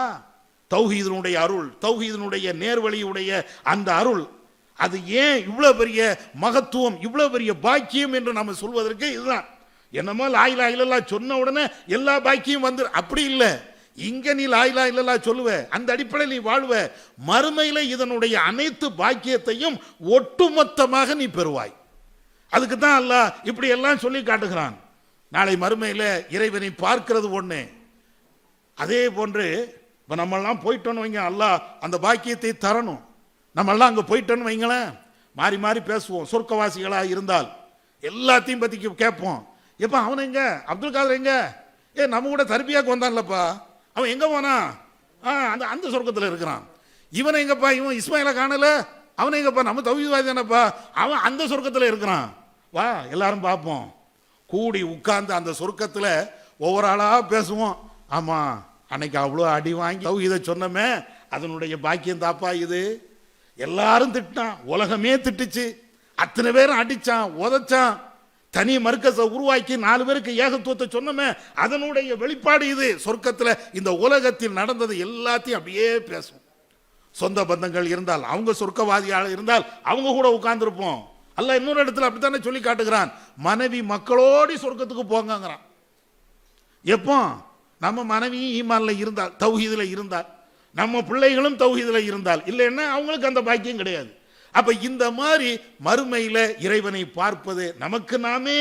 தௌஹீதினுடைய அருள், தௌஹீதினுடைய நேர்வழியுடைய அந்த அருள், அது ஏன் இவ்வளவு பெரிய மகத்துவம், இவ்வளவு பெரிய பாக்கியம் என்று நம்ம சொல்வதற்கு இதுதான். என்னமோ லா இலாஹ இல்லல்லாஹ் சொன்ன உடனே எல்லா பாக்கியம் வந்து அப்படி இல்லை. இங்க நீ லா இலாஹ இல்லல்லாஹ் சொல்லுவ, அந்த அடிப்படையில் நீ வாழ்வ, மறுமையில இதனுடைய அனைத்து பாக்கியத்தையும் ஒட்டுமொத்தமாக நீ பெறுவாய். அதுக்கு தான் அல்லாஹ் இப்படி எல்லாம் சொல்லி காட்டுகிறான். நாளை மறுமையில இறைவனை பார்க்கிறது ஒண்ணு, அதே போன்று இப்போ நம்மெல்லாம் போயிட்டோன்னு வைங்க, அல்லாஹ் அந்த பாக்கியத்தை தரணும். நம்மெல்லாம் அங்கே போயிட்டோன்னு வைங்களேன், மாறி மாறி பேசுவோம். சொர்க்கவாசிகளாக இருந்தால் எல்லாத்தையும் பற்றி கேட்போம். எப்போ அவன் எங்க, அப்துல் காதர் எங்க, நம்ம கூட தர்பியாக்கு வந்தான்லப்பா, அவன் எங்கே போனான், அந்த அந்த சொர்க்கத்தில் இருக்கிறான். இவனை எங்கப்பா, இவன் இஸ்மாயிலை காணல, அவனை எங்கப்பா, நம்ம தௌஹீத்வாதி தானப்பா, அவன் அந்த சொர்க்கத்தில் இருக்கிறான். வா எல்லாரும் பார்ப்போம், கூடி உட்கார்ந்து அந்த சொர்க்கத்தில் ஒவ்வொரு ஆளாக பேசுவோம். ஆமாம், அன்னைக்கு அவ்வளோ அடி வாங்கி தௌஹீதை சொன்னமே, அதனுடைய பாக்கியம் தாப்பா இது. எல்லாரும் திட்டான், உலகமே திட்டுச்சு, அத்தனை பேரும் அடிச்சான், உதைச்சான், தனி மர்க்கஸை உருவாக்கி 4 பேருக்கு ஏகத்துவத்தை சொன்னமே, அதனுடைய வெளிப்பாடு இது. சொர்க்கத்தில் இந்த உலகத்தில் நடந்தது எல்லாத்தையும் அப்படியே பேசும். சொந்த பந்தங்கள் இருந்தால், அவங்க சொர்க்கவாதியாக இருந்தால் அவங்க கூட உட்கார்ந்துருப்போம். அல்லாஹ் இன்னொரு இடத்துல அப்படித்தானே சொல்லி காட்டுகிறான், மனைவி மக்களோடு சொர்க்கத்துக்கு போங்கிறான். எப்போ நம்ம மனைவி ஈமான்ல இருந்தால், தௌஹீதுல இருந்தால், நம்ம பிள்ளைகளும் தௌஹீதுல இருந்தால், இல்லைன்னா அவங்களுக்கு அந்த பாக்கியம் கிடையாது. அப்ப இந்த மாதிரி மறுமையில இறைவனை பார்ப்பது, நமக்கு நாமே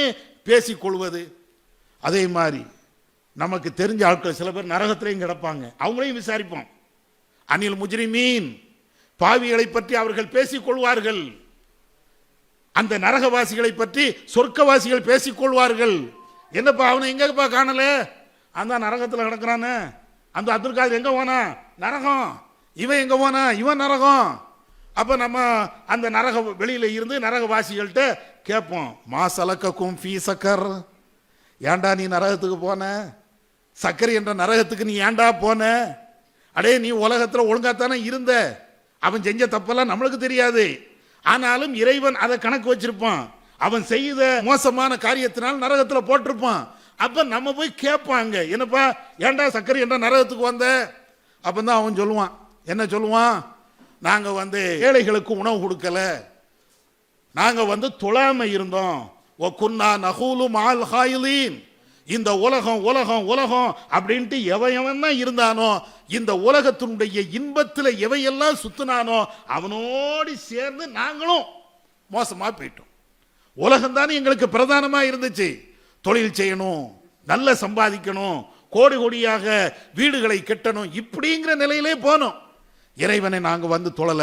பேசிக்கொள்வது, அதே மாதிரி நமக்கு தெரிஞ்ச ஆட்கள் சில பேர் நரகத்திலையும் கிடப்பாங்க, அவங்களையும் விசாரிப்போம். அனில் முஜ்ரிமீன், பாவிகளை பற்றி அவர்கள் பேசிக்கொள்வார்கள். அந்த நரகவாசிகளை பற்றி சொர்க்கவாசிகள் பேசிக்கொள்வார்கள். என்னப்பா அவனை எங்கப்பா காணல, அந்த நரகத்தில் கிடக்கிறானே, அந்த அப்துல் காதர் எங்க போனா, நரகம். இவன் எங்க போனா, இவன் நரகம். அப்ப நம்ம அந்த நரக வெளியில இருந்து நரகவாசிகள்கிட்ட கேட்போம், மா சலக்கக்கும் ஃபீ சக்கர், ஏண்டா நீ நரகத்துக்கு போன, சக்கரை என்ற நரகத்துக்கு நீ ஏண்டா போன, அடே நீ உலகத்துல ஒழுங்காத்தானே இருந்த, அவன் செஞ்ச தப்பெல்லாம் நம்மளுக்கு தெரியாது, ஆனாலும் இறைவன் அதை கணக்கு வச்சிருப்பான், அவன் செய்த மோசமான காரியத்தினால் நரகத்தில் போட்டிருப்பான். அப்ப நம்ம போய் கேட்பாங்க, என்னப்பா ஏண்டா சக்கரை என்ற நரகத்துக்கு வந்த, அப்பதான் அவன் சொல்லுவான், என்ன சொல்லுவான், நாங்க ஏழைகளுக்கு உணவு கொடுக்கல, நாங்க தொழாம இருந்தோம், ஒக்குன்னா நகூலு மால் ஹாயிலீன், இந்த உலகம் உலகம் உலகம் அப்படின்ட்டு எவன் தான் இருந்தானோ, இந்த உலகத்தினுடைய இன்பத்தில் எவையெல்லாம் சுத்தினானோ அவனோடு சேர்ந்து நாங்களும் மோசமா போயிட்டோம். உலகம் தானே எங்களுக்கு பிரதானமா இருந்துச்சு, தொழில் செய்யணும், நல்ல சம்பாதிக்கணும், கோடி கோடியாக வீடுகளை கட்டணும், இப்படிங்கிற நிலையிலே போனோம். இறைவனை நாங்க தொழல,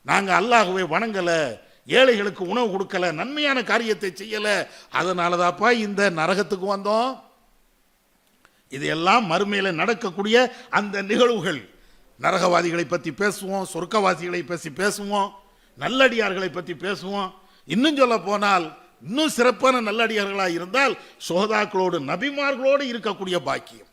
நாங்க அல்லாஹ்வை வணங்கல, ஏழைகளுக்கு உணவு கொடுக்கல, நன்மையான காரியத்தை செய்யல, அதனாலதாப்பா இந்த நரகத்துக்கு வந்தோம். இதெல்லாம் மறுமையில நடக்கக்கூடிய அந்த நிகழ்வுகள். நரகவாதிகளை பற்றி பேசுவோம், சொர்க்கவாசிகளை பற்றி பேசுவோம், நல்லடியார்களை பற்றி பேசுவோம். இன்னும் சொல்ல போனால் இன்னும் சிறப்பான நல்லடியார்களாக இருந்தால் சுஹதாக்களோடு நபிமார்களோடு இருக்கக்கூடிய பாக்கியம்.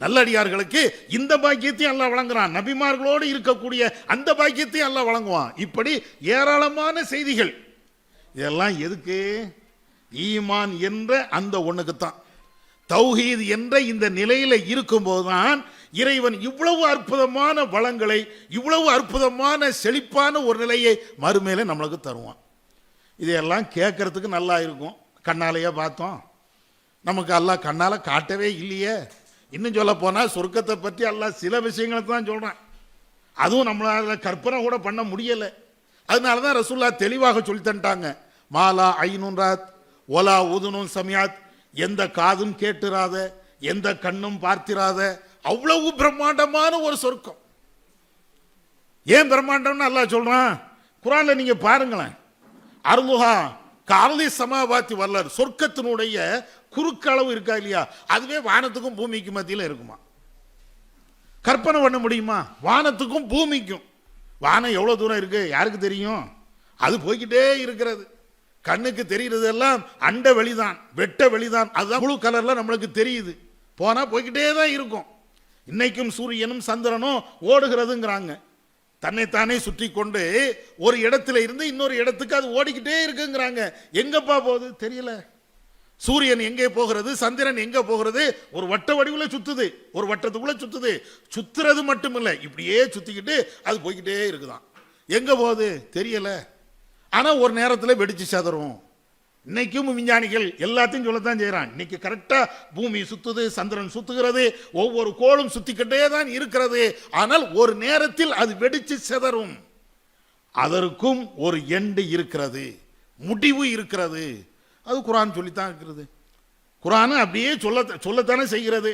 நல்லடியார்களுக்கு இந்த பாக்கியத்தையும் அல்லாஹ் வழங்குறான், நபிமார்களோடு இருக்கக்கூடிய அந்த பாக்கியத்தையும் அல்லாஹ் வழங்குவான். இப்படி ஏராளமான செய்திகள். இதெல்லாம் எதுக்கு? ஈமான் என்ற அந்த ஒண்ணுக்குத்தான். தௌஹீத் என்ற இந்த நிலையில இருக்கும்போதுதான் இறைவன் இவ்வளவு அற்புதமான வளங்களை, இவ்வளவு அற்புதமான செழிப்பான ஒரு நிலையை மறுமையில நம்மளுக்கு தருவான். இதையெல்லாம் கேட்கறதுக்கு நல்லா இருக்கும், கண்ணாலேயே பார்த்தோம், நமக்கு அல்லாஹ் கண்ணால காட்டவே இல்லையே. இன்னும் சொல்ல போனா சொர்க்கத்தை பற்றி அல்லாஹ் சில விஷயங்களை தான் சொல்றான், அதுவும் நம்மளால கற்பனை கூட பண்ண முடியல. அதனாலதான் ரசூலுல்லாஹ் தெளிவாக சொல்லி தந்துட்டாங்க, மாலா ஐனுன் ராத் ஒலா உதுனுன் சமியாத், எந்த காதும் கேட்டுராத, எந்த கண்ணும் பார்த்திராத அவ்வளவு பிரம்மாண்டமான ஒரு சொர்க்கம். ஏன் பிரம்மாண்டம்னு அல்லாஹ் சொல்றான்? குர்ஆன்ல நீங்க பாருங்களேன், அருளுஹா காரலி சமாவாத்தி வல்லர், சொர்க்கத்தினுடைய குறுக்களவு இருக்கா இல்லையா, அதுவே வானத்துக்கும் பூமிக்கும் மத்தியில் இருக்குமா? கற்பனை பண்ண முடியுமா? வானத்துக்கும் பூமிக்கும். வானம் எவ்வளவு தூரம் இருக்கு யாருக்கு தெரியும்? அது போய்கிட்டே இருக்கிறது. கண்ணுக்கு தெரிகிறது எல்லாம் அண்ட வெளிதான், வெட்ட வெளிதான். அதுதான் ப்ளூ கலர்ல நம்மளுக்கு தெரியுது. போனா போய்கிட்டே தான் இருக்கும். இன்னைக்கும் சூரியனும் சந்திரனும் ஓடுகிறதுங்கிறாங்க. தன்னைத்தானே சுற்றி கொண்டு ஒரு இடத்துல இருந்து இன்னொரு இடத்துக்கு அது ஓடிக்கிட்டே இருக்குங்கிறாங்க. எங்கப்பா போகுது தெரியல. சூரியன் எங்கே போகிறது, சந்திரன் எங்க போகிறது, ஒரு வட்ட வடிவில் சுத்துது, ஒரு வட்டத்துக்குள்ள சுத்துது. சுத்துறது மட்டும் இல்லை, இப்படியே சுத்திக்கிட்டு அது போய்கிட்டே இருக்குதான். எங்க போகுது தெரியல. ஆனா ஒரு நேரத்தில் வெடிச்சு சதறும். இன்னைக்கும் விஞ்ஞானிகள் எல்லாத்தையும் சொல்லத்தான் செய்யறான். இன்னைக்கு கரெக்டா பூமி சுத்துது, சந்திரன் சுத்துகிறது, ஒவ்வொரு கோளும் சுத்திக்கிட்டே தான் இருக்கிறது. ஆனால் ஒரு நேரத்தில் அது வெடிச்சு சிதறும். அதற்கும் ஒரு எண்டு இருக்கிறது, முடிவு இருக்கிறது. அது குர்ஆன் சொல்லித்தான் இருக்கிறது. குர்ஆன் அப்படியே சொல்லத்தானே செய்கிறது.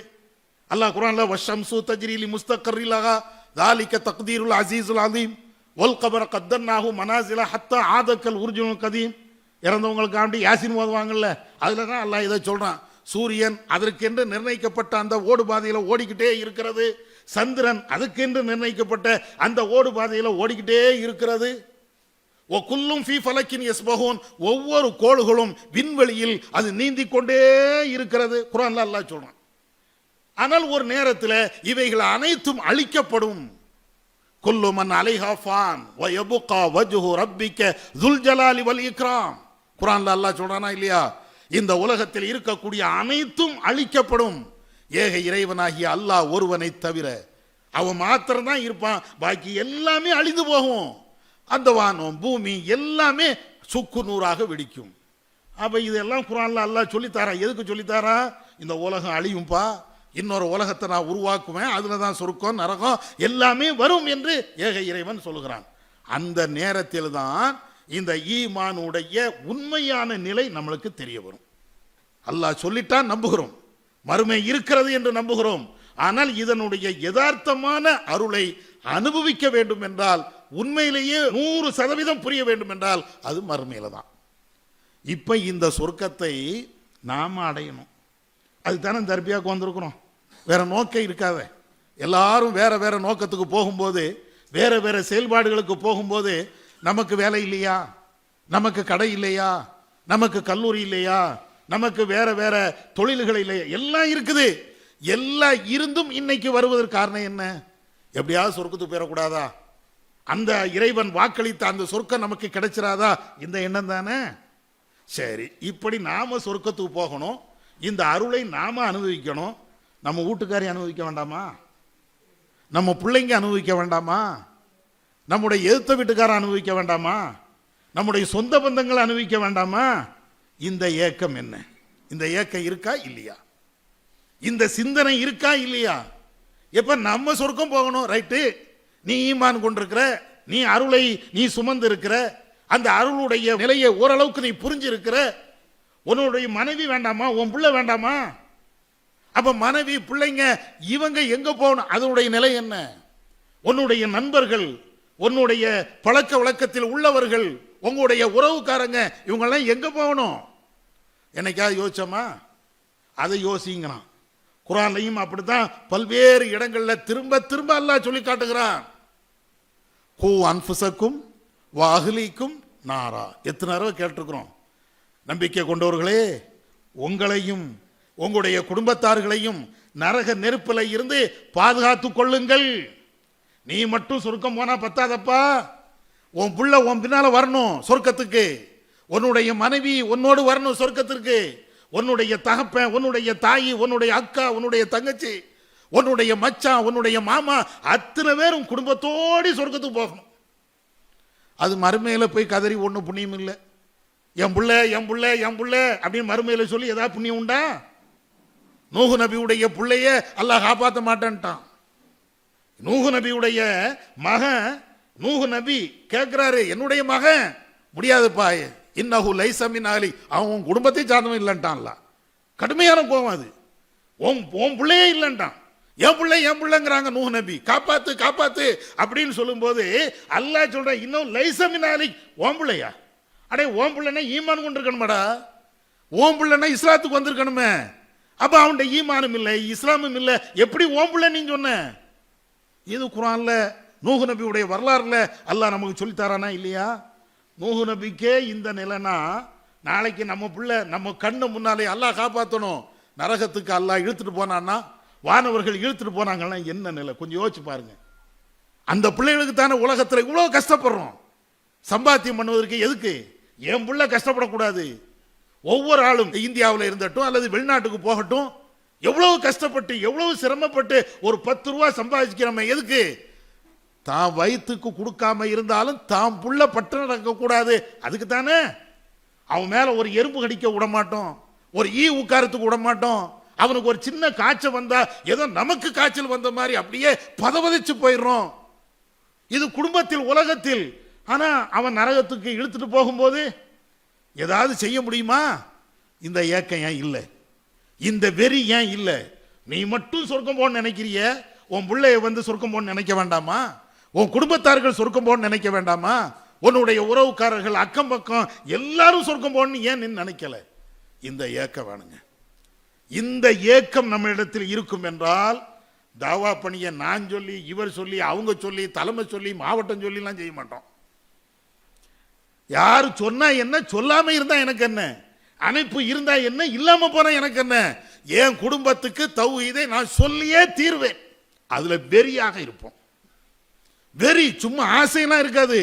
அல்லாஹ் குர்ஆன்ல வஷம்சு தஜ்ரி லி முஸ்தகர்ரின் லஹா ذلك தக்தீருல் அஸீஸுல் அலீம் வல் கமர கத்தர்னாஹு மனாஸில ஹத்தா ஆதக்கல் உர்ஜுனுல் கதீம். இறந்தவங்களுக்கு ஆண்டி யாசின் ஓதுவாங்கல்ல, அதில் தான் அல்லாஹ் இதை சொல்றான். சூரியன் அதற்கென்று நிர்ணயிக்கப்பட்ட அந்த ஓடு பாதையில் ஓடிக்கிட்டே இருக்கிறது. சந்திரன் அதுக்கென்று நிர்ணயிக்கப்பட்ட அந்த ஓடு பாதையில் ஓடிக்கிட்டே இருக்கிறது. ஒக்குல்லும் ஃபீ ஃபலக்கின் யஸ்பஹூன், ஒவ்வொரு கோள்களும் விண்வெளியில் அது நீந்தி கொண்டே இருக்கிறது. குர்ஆன்ல அல்லாஹ் சொல்றான். ஆனால் ஒரு நேரத்தில் இவைகள் அனைத்தும் அழிக்கப்படும். குல்லு மன் அலைஹா ஃபான் வ யப்கா வஜ்ஹு ரப்பிக ذுல் ஜலாலி வல் இக்ராம். குர்ஆன்ல அல்லாஹ் சொல்றானா இல்லையா? இந்த உலகத்தில் இருக்கக்கூடிய அனைத்தும் அழிக்கப்படும். ஏக இறைவனாகிய அல்லாஹ் ஒருவனை தவிர அவன் மாத்திரம் தான் இருப்பான். பாக்கி எல்லாமே அழிந்து போகும். அந்த வானம் பூமி எல்லாமே சுக்கு நூறாக வெடிக்கும். அப்ப இதெல்லாம் குர்ஆன்ல அல்லாஹ் சொல்லித்தாரா. எதுக்கு சொல்லித்தாரா? இந்த உலகம் அழியும்பா, இன்னொரு உலகத்தை நான் உருவாக்குவேன், அதுல தான் சொர்க்கம் நரகம் எல்லாமே வரும் என்று ஏக இறைவன் சொல்லுகிறான். அந்த நேரத்தில் தான் இந்த ஈமானுடைய உண்மையான நிலை நம்மளுக்கு தெரிய வரும். அல்லாஹ் சொல்லிட்டான் நம்புகிறோம், மறுமை இருக்கிறது என்று நம்புகிறோம். ஆனால் இதனுடைய யதார்த்தமான அருளை அனுபவிக்க வேண்டும் என்றால், உண்மையிலேயே 100% புரிய வேண்டும் என்றால் அது மறுமையில தான். இப்ப இந்த சொர்க்கத்தை நாம அடையணும். அதுதானே தர்பியாவுக்கு வந்திருக்கிறோம். வேற நோக்கம் இருக்காத. எல்லாரும் வேற வேற நோக்கத்துக்கு போகும்போது, வேற வேற செயல்பாடுகளுக்கு போகும்போது, நமக்கு வேலை இல்லையா, நமக்கு கடை இல்லையா, நமக்கு கல்லூரி இல்லையா, நமக்கு வேற வேற தொழில்கள் இல்லையா, எல்லாம் இருக்குது. எல்லாம் இருந்தும் இன்னைக்கு வருவதற்கு காரணம் என்ன? எப்படியாவது சொர்க்கத்துக்கு போயிடக்கூடாதா, அந்த இறைவன் வாக்களித்த அந்த சொர்க்கம் நமக்கு கிடைச்சிராதா, இந்த எண்ணம் தானே. சரி, இப்படி நாம சொர்க்கத்துக்கு போகணும், இந்த அருளை நாம அனுபவிக்கணும். நம்ம வீட்டுக்காரி அனுபவிக்க வேண்டாமா? நம்ம பிள்ளைங்க அனுபவிக்க வேண்டாமா? நம்முடைய எதிர்த்த வீட்டுக்காரன் அனுபவிக்க வேண்டாமா? நம்முடைய சொந்த பந்தங்கள் அனுபவிக்க வேண்டாமா? இந்த ஏக்கம் என்ன? இந்த ஏக்கம் இருக்கா இல்லையா? இந்த சிந்தனை இருக்கா இல்லையா? எப்ப நம்ம சொர்க்கம் போகணும், ரைட்டு, நீ ஈமான் கொண்டிருக்கிற, நீ அருளை நீ சுமந்து இருக்கிற, அந்த அருளுடைய நிலையை ஓரளவுக்கு நீ புரிஞ்சிருக்கிற, உன்னுடைய மனைவி வேண்டாமா, உன் பிள்ளை வேண்டாமா? அப்ப மனைவி பிள்ளைங்க இவங்க எங்க போகணும்? அதனுடைய நிலை என்ன? உன்னுடைய நண்பர்கள், உன்னுடைய பழக்க வழக்கத்தில் உள்ளவர்கள், உங்களுடைய உறவுக்காரங்க, இவங்கெல்லாம் எங்க போகணும்? என்னைக்காவது யோசிச்சோமா? அதை யோசிங்கிறான். குர்ஆன்லையும் அப்படித்தான் பல்வேறு இடங்கள்ல திரும்ப திரும்ப அல்லாஹ் சொல்லி காட்டுகிறான். கூ அன்ஃபுஸக்கும் வ அஹ்லீக்கும் நாரா. எத்தனை தடவை கேட்டிருக்கிறோம். நம்பிக்கை கொண்டவர்களே, உங்களையும் உங்களுடைய குடும்பத்தார்களையும் நரக நெருப்பில் இருந்து பாதுகாத்து கொள்ளுங்கள். நீ மட்டும் சொர்க்கம் போனா பத்தாதப்பா, உன் புள்ள உன் பின்னால வரணும் சொர்க்கத்துக்கு, உன்னுடைய மனைவி உன்னோடு வரணும் சொர்க்கத்திற்கு, உன்னுடைய தகப்பன், உன்னுடைய தாய், உன்னுடைய அக்கா, உன்னுடைய தங்கச்சி, உன்னுடைய மச்சான், உன்னுடைய மாமா, அத்தனை பேரும் குடும்பத்தோடு சொர்க்கத்துக்கு போகணும். அது மறுமையில போய் கதறி ஒன்றும் புண்ணியம் இல்லை. என் புள்ள என் புள்ள என் புள்ள அப்படின்னு மறுமையில சொல்லி ஏதாவது புண்ணியம் உண்டா? நூஹு நபியுடைய புள்ளைய அல்லாஹ் காப்பாற்ற மாட்டேன்ட்டான். நூஹு நபியுடைய மகன், நூஹு நபி கேட்கிறாரு, என்னுடைய மகன் முடியாதுப்பா, இன்னஹு லைஸ மின் அஹ்லி, அவன் குடும்பத்தை சார்ந்தவன் இல்லைன்ட்டான்ல. கடுமையான கோவம் அது. உன் பிள்ளையே இல்லைன்ட்டான். என் பிள்ளை என் பிள்ளைங்கிறாங்க நூஹு நபி, காப்பாத்து காப்பாத்து அப்படின்னு சொல்லும்போது அல்லாஹ் சொல்ற, இன்னும் லைஸ மின் அஹ்லி, உன் பிள்ளையா? அடே, உன் பிள்ளைன்னா ஈமான் கொண்டிருக்கணுமாடா, உன் பிள்ளைன்னா இஸ்லாத்துக்கு வந்திருக்கணுமே. அப்ப அவனுடைய ஈமானும் இல்லை, இஸ்லாமும் இல்லை, எப்படி உன் பிள்ளை நீ சொன்ன? இது குர்ஆன்ல நூஹு நபியுடைய வரலாறுல அல்லாஹ் நமக்கு சொல்லித்தாரானா இல்லையா? நூஹு நபிக்கே இந்த நிலைனா, நாளைக்கு நம்ம பிள்ளை நம்ம கண்ணு முன்னாலே அல்லாஹ் காப்பாற்றணும், நரகத்துக்கு அல்லாஹ் இழுத்துட்டு போனான்னா, வானவர்கள் இழுத்துட்டு போனாங்கன்னா என்ன நிலை? கொஞ்சம் யோசிச்சு பாருங்க. அந்த பிள்ளைகளுக்கு தானே உலகத்தில் இவ்வளோ கஷ்டப்படுறோம். சம்பாத்தியம் பண்ணுவதற்கு எதுக்கு? என் பிள்ளை கஷ்டப்படக்கூடாது. ஒவ்வொரு ஆளும் இந்தியாவில் இருந்தட்டும் அல்லது வெளிநாட்டுக்கு போகட்டும், எவ்வளவு கஷ்டப்பட்டு எவ்வளவு சிரமப்பட்டு ஒரு 10 ரூபா சம்பாதிக்கிறோம். எதுக்கு? தான் வயிற்றுக்கு கொடுக்காம இருந்தாலும் தான் புள்ள பட்டம் நடக்க கூடாது. அதுக்கு தானே. அவன் மேல ஒரு எறும்பு கடிக்க விட மாட்டோம், ஒரு ஈ உட்காரத்துக்கு விட மாட்டோம். அவனுக்கு ஒரு சின்ன காய்ச்சல் வந்தா ஏதோ நமக்கு காய்ச்சல் வந்த மாதிரி அப்படியே பதவதிச்சு போயிடுறோம். இது குடும்பத்தில் உலகத்தில். ஆனா அவன் நரகத்துக்கு இழுத்துட்டு போகும்போது ஏதாவது செய்ய முடியுமா? இந்த ஏக்கம் ஏன் இல்லை? இந்த வெறி ஏன் இல்லை? நீ மட்டும் சொர்க்கம் போன்னு நினைக்கிறிய, உன் பிள்ளைய வந்து சொர்க்கம் போன்னு நினைக்க வேண்டாமா? உன் குடும்பத்தார்கள் சொர்க்கம் போன்னு நினைக்க வேண்டாமா? உன்னுடைய உறவுக்காரர்கள் அக்கம் பக்கம் எல்லாரும் சொர்க்கம் போன்னு ஏன் நீ நினைக்கல? இந்த ஏக்கம் வேணுங்க. இந்த ஏக்கம் நம்ம இடத்தில் இருக்கும் என்றால் தாவா பணியை நான் சொல்லி இவர் சொல்லி அவங்க சொல்லி தலைமை சொல்லி மாவட்டம் சொல்லிலாம் செய்ய மாட்டோம். யாரு சொன்னா என்ன, சொல்லாம இருந்தா எனக்கு என்ன, அமைப்பு இருந்தா என்ன, இல்லாம போனா எனக்கு என்ன, என் குடும்பத்துக்கு தௌஹீதை நான் சொல்லியே தீர்வேன். அதுல வெறியாக இருப்போம். வெறி சும்மா ஆசையெல்லாம் இருக்காது.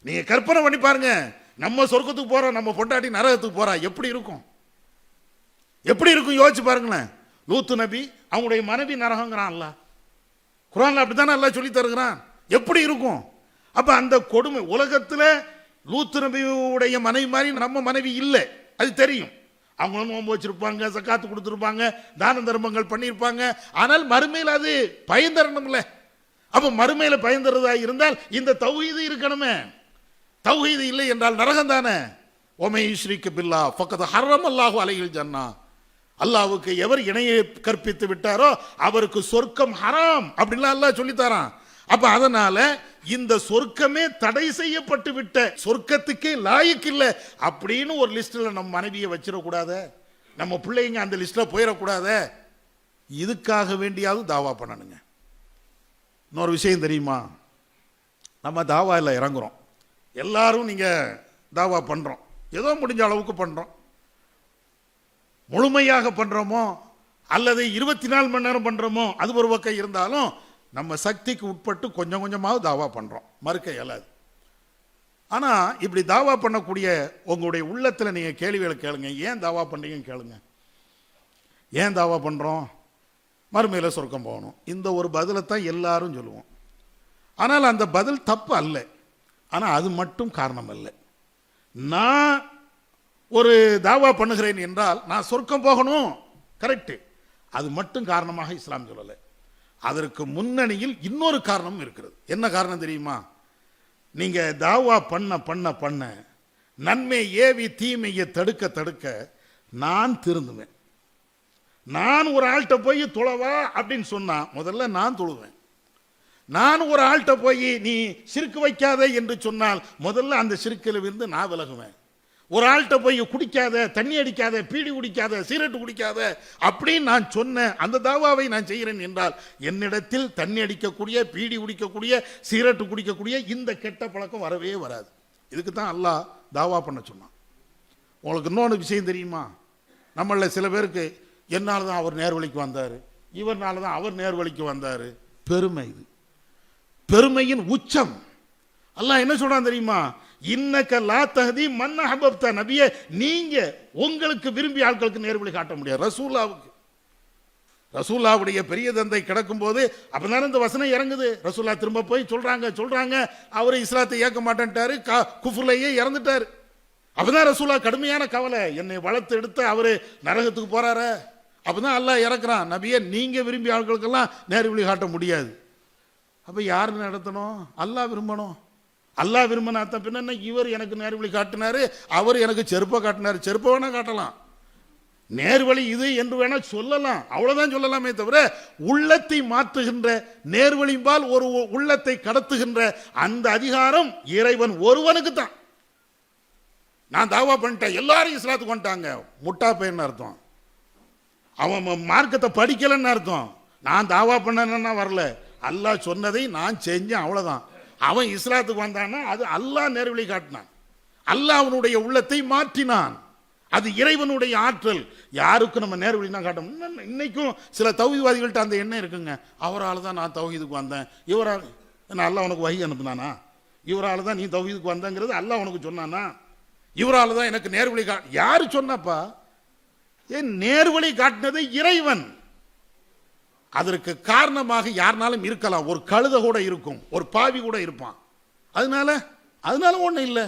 நீங்க கற்பனை பண்ணி பாருங்க, நம்ம சொர்க்கத்துக்கு போறோம், நம்ம பொண்டாட்டி நரகத்துக்கு போறா, எப்படி இருக்கும்? எப்படி இருக்கும் யோசிச்சு பாருங்களேன். லூத்து நபி அவங்களுடைய மனைவி நரகங்கிறான் அல்லாஹ். குர்ஆன்ல அப்படித்தானே அல்லாஹ் சொல்லி தருகிறான். எப்படி இருக்கும்? அப்ப அந்த கொடுமை உலகத்துல லூத்து நபியுடைய மனைவி மாதிரி நம்ம மனைவி இல்லை, அது தெரியும். அவங்களும் நோன்பு வச்சிருப்பாங்க, சக்காத்து கொடுத்துருப்பாங்க, தான தர்மங்கள் பண்ணியிருப்பாங்க. ஆனால் மறுமையில் அது பயந்தரணும்ல. அப்ப மறுமையில பயந்தறதா இருந்தால் இந்த தௌஹீது இருக்கணுமே. தௌஹீது இல்லை என்றால் நரகம் தானே. ஒமை யுஷ்ரிக்கு பில்லா ஃபக்கத் ஹர்ரமல்லாஹு அலைஹில் ஜன்னா. அல்லாஹ்வுக்கு எவர் இணையை கற்பித்து விட்டாரோ அவருக்கு சொர்க்கம் ஹராம் அப்படின்லாம் அல்லாஹ் சொல்லித்தாரான். அப்ப அதனால இந்த சொர்க்கமே தடை செய்யப்பட்டு விட்ட சொர்க்கத்துக்கே லாயிக்கு இல்லை அப்படின்னு ஒரு லிஸ்ட்ல நம்ம மனைவியை வச்சிடக்கூடாத, நம்ம பிள்ளைங்க அந்த லிஸ்ட்ல போயிடக்கூடாத. இதுக்காக வேண்டியாவது தாவா பண்ணணுங்க. இன்னொரு விஷயம் தெரியுமா? நம்ம தாவாவில் இறங்குறோம், எல்லாரும் நீங்க தாவா பண்றோம், ஏதோ முடிஞ்ச அளவுக்கு பண்றோம். முழுமையாக பண்றோமோ அல்லது 24 மணி நேரம் பண்றோமோ அது ஒரு பக்கம் இருந்தாலும் நம்ம சக்திக்கு உட்பட்டு கொஞ்சம் கொஞ்சமாவது தாவா பண்றோம், மறுக்க இயலாது. ஆனா இப்படி தாவா பண்ணக்கூடிய உங்களுடைய உள்ளத்துல நீங்க கேள்விகளை கேளுங்க. ஏன் தாவா பண்றீங்கன்னு கேளுங்க. ஏன் தாவா பண்றோம்? மறுமையில சொர்க்கம் போகணும். இந்த ஒரு பதிலை தான் எல்லாரும் சொல்லுவோம். ஆனால் அந்த பதில் தப்பு அல்ல. ஆனா அது மட்டும் காரணம் அல்ல. நான் ஒரு தாவா பண்ணுகிறேன் என்றால் நான் சொர்க்கம் போகணும், கரெக்ட், அது மட்டும் காரணமாக இஸ்லாம் சொல்லலை. அதற்கு முன்னணியில் இன்னொரு காரணம் இருக்கிறது. என்ன காரணம் தெரியுமா? நீங்க தாவா பண்ண பண்ண பண்ண நன்மை ஏவி தீமையை தடுக்க தடுக்க நான் திருந்துவேன். நான் ஒரு ஆள்கிட்ட போய் தொழவா அப்படின்னு சொன்னா முதல்ல நான் தொழுவேன். நான் ஒரு ஆள்கிட்ட போய் நீ சிறுக்கு வைக்காத என்று சொன்னால் முதல்ல அந்த சிறுக்கில் இருந்து நான் விலகுவேன். ஒரு ஆள்கிட்ட போய் குடிக்காத, தண்ணி அடிக்காத, பீடி குடிக்காத, சிகரெட் குடிக்காத அப்படின்னு நான் சொன்னேன், அந்த தாவாவை நான் செய்கிறேன் என்றால் என்னிடத்தில் தண்ணி அடிக்கக்கூடிய, பீடி குடிக்கக்கூடிய, சிகரெட் குடிக்கக்கூடிய இந்த கெட்ட பழக்கம் வரவே வராது. இதுக்கு தான் அல்லாஹ் தாவா பண்ண சொன்னான். உங்களுக்கு இன்னொன்று விஷயம் தெரியுமா? நம்மள சில பேருக்கு என்னால் தான் அவர் நேர்வழிக்கு வந்தார், இவர்னால தான் அவர் நேர்வழிக்கு வந்தார். பெருமை. இது பெருமையின் உச்சம். அல்லாஹ் என்ன சொல்றான் தெரியுமா? இன்னக லா தஹ்தி மன் அஹ்பப்த. நபியே, நீங்க உங்களுக்கு விரும்பிய ஆட்களுக்கு நேர்வழி காட்ட முடியாது. ரசூலுல்லாஹ்வுடைய பெரிய தந்தை கிடக்கும் போது அப்பதானே இந்த வசனம் இறங்குது. ரசூலுல்லாஹ் திரும்ப போய் சொல்றாங்க அவரு இஸ்லாத்தை ஏற்க மாட்டேன்ட்டாரு, குஃப்ர்லயே இறந்துட்டாரு. அப்பதான் ரசூலுல்லாஹ் கடுமையான கவலை, என்னை வளர்த்து எடுத்து அவரு நரகத்துக்கு போறாரு. அப்பதான் அல்லாஹ் இறக்குறான், நபியே நீங்க விரும்பிய ஆட்களுக்கெல்லாம் நேர்வழி காட்ட முடியாது. அப்ப யாரு நடத்தணும்? அல்லாஹ் விரும்பணும். அல்லாஹ் விரும்பினாத்த பின்ன இவர் எனக்கு நேர்வழி காட்டினாரு, அவர் எனக்கு செருப்பை காட்டினாரு. செருப்பை வேணா காட்டலாம், நேர்வழி இது என்று வேணா சொல்லலாம், அவ்வளவுதான் சொல்லலாமே தவிர உள்ளத்தை மாற்றுகின்ற நேர்வழிம்பால் ஒரு உள்ளத்தை கடத்துகின்ற அந்த அதிகாரம் இறைவன் ஒருவனுக்கு தான். நான் தாவா பண்ணிட்டேன், எல்லாரும் இஸ்லாத்துக்கு வந்துட்டாங்க, முட்டா பையன் அர்த்தம். அவன் மார்க்கத்தை படிக்கலன்னு அர்த்தம். நான் தாவா பண்ணனா வரல, அல்லாஹ் சொன்னதை நான் செஞ்சேன், அவ்வளவுதான். அவன் இஸ்லாத்துக்கு வந்தான்னா அது அல்லாஹ் நேர்வழி காட்டினான், அல்லாஹ் அவனுடைய உள்ளத்தை மாற்றினான். அது இறைவனுடைய ஆற்றல். யாருக்கும் நம்ம நேர்வழினா காட்டணும். இன்னைக்கும் சில தௌஹீத்வாதிகள்ட்ட அந்த எண்ணம் இருக்குங்க, அவரால் தான் நான் தௌஹீதுக்கு வந்தேன், இவரால். நான் அல்லாஹ் உனக்கு வஹி அனுப்புனானா? இவரால் தான் நீ தௌஹீதுக்கு வந்தங்கிறது அல்லாஹ் உனக்கு சொன்னானா? இவரால் தான் எனக்கு நேர்வழி யாரு சொன்னப்பா? ஏன் நேர்வழி காட்டினது இறைவன். அதற்கு காரணமாக யாருனாலும் இருக்கலாம். ஒரு கழுத கூட இருக்கும், ஒரு பாவி கூட இருப்பான். அதனால ஒண்ணு இல்லை.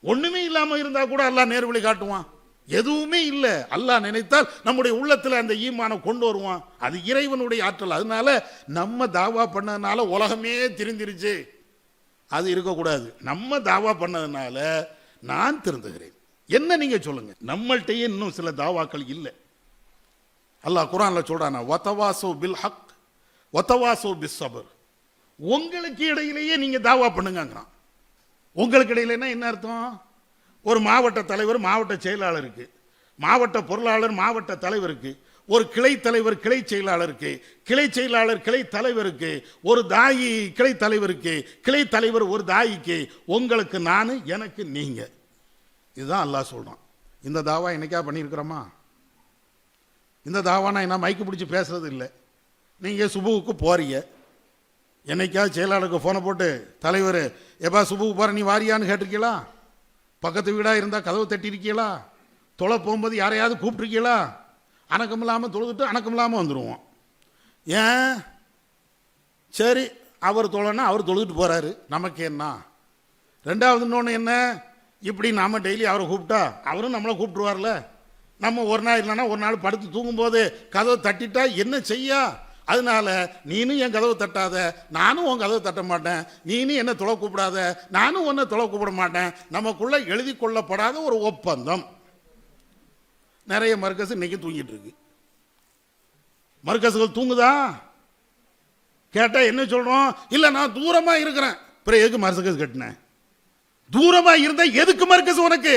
ஒண்ணுமே இல்லாம இருந்தா கூட அல்லாஹ் நேர்வழி காட்டுவான். எதுவுமே இல்லை, அல்லாஹ் நினைத்தால் நம்முடைய உள்ளத்துல அந்த ஈமானை கொண்டு வருவான். அது இறைவனுடைய ஆற்றல். அதனால நம்ம தாவா பண்ணதுனால உலகமே திருந்திருச்சு, அது இருக்கக்கூடாது. நம்ம தாவா பண்ணதுனால நான் திருந்துகிறேன். என்ன நீங்க சொல்லுங்க. நம்மள்கிட்டயே இன்னும் சில தாவாக்கள் இல்லை. அல்லாஹ் குர்ஆன்ல சொல்றானா, வதவாசோ பில் ஹக் வதவாசோ பிஸ் சபர். உங்களுக்கு இடையிலேயே நீங்க தாவா பண்ணுங்கங்கறான். உங்களுக்கு இடையிலனா என்ன அர்த்தம்? ஒரு மாவட்ட தலைவர் மாவட்ட செயலாளருக்கு, மாவட்ட பொருளாளர் மாவட்ட தலைவருக்கு, ஒரு கிளை தலைவர் கிளை செயலாளருக்கு, கிளை செயலாளர் கிளை தலைவருக்கு, ஒரு தாயி கிளை தலைவருக்கு, கிளை தலைவர் ஒரு தாயிக்கு, உங்களுக்கு நான் எனக்கு நீங்க. இதுதான் அல்லாஹ் சொல்றான். இந்த தாவா என்னைக்கா பண்ணியிருக்கிறோமா? இந்த தாவானா என்ன மைக்கு பிடிச்சி பேசுறது இல்லை. நீங்கள் சுபுவுக்கு போறீங்க, என்னைக்காவது செயலாளருக்கு ஃபோனை போட்டு தலைவர் எப்பா சுபுக்கு போகிற நீ வாரியான்னு கேட்டிருக்கீங்களா? பக்கத்து வீடாக இருந்தால் கதவு தட்டியிருக்கீங்களா? தொலை போகும்போது யாரையாவது கூப்பிட்ருக்கீங்களா? அணக்கம் இல்லாமல் தொழுதுட்டு அணக்கம் இல்லாமல் வந்துடுவோம். ஏன்? சரி, அவர் தொலைன்னா அவர் தொழுதுட்டு போகிறாரு, நமக்கு என்ன? ரெண்டாவது இன்னொன்று என்ன, இப்படி நாம் டெய்லி அவரை கூப்பிட்டா அவரும் நம்மளை கூப்பிட்டுருவார்ல. நம்ம ஒரு நாள் இல்லைன்னா ஒரு நாள் படுத்து தூங்கும்போது கதவை தட்டிட்டா என்ன செய்யா? அதனால நீனும் என் கதவை தட்டாத, நானும் உன் கதவை தட்ட மாட்டேன். நீனும் என்ன தொலை கூப்பிடாத, நானும் உன்னை தொலை கூப்பிட மாட்டேன். நமக்குள்ள எழுதி கொள்ளப்படாத ஒரு ஒப்பந்தம். நிறைய மர்கஸ் இன்னைக்கு தூங்கிட்டு இருக்கு. மர்கஸ்கள் தூங்குதா கேட்டா என்ன சொல்றோம்? இல்ல நான் தூரமா இருக்கிறேன். பிறகு எதுக்கு மர்கஸ் கட்டினேன்? தூரமா இருந்தா எதுக்கு மர்கஸ் உனக்கு?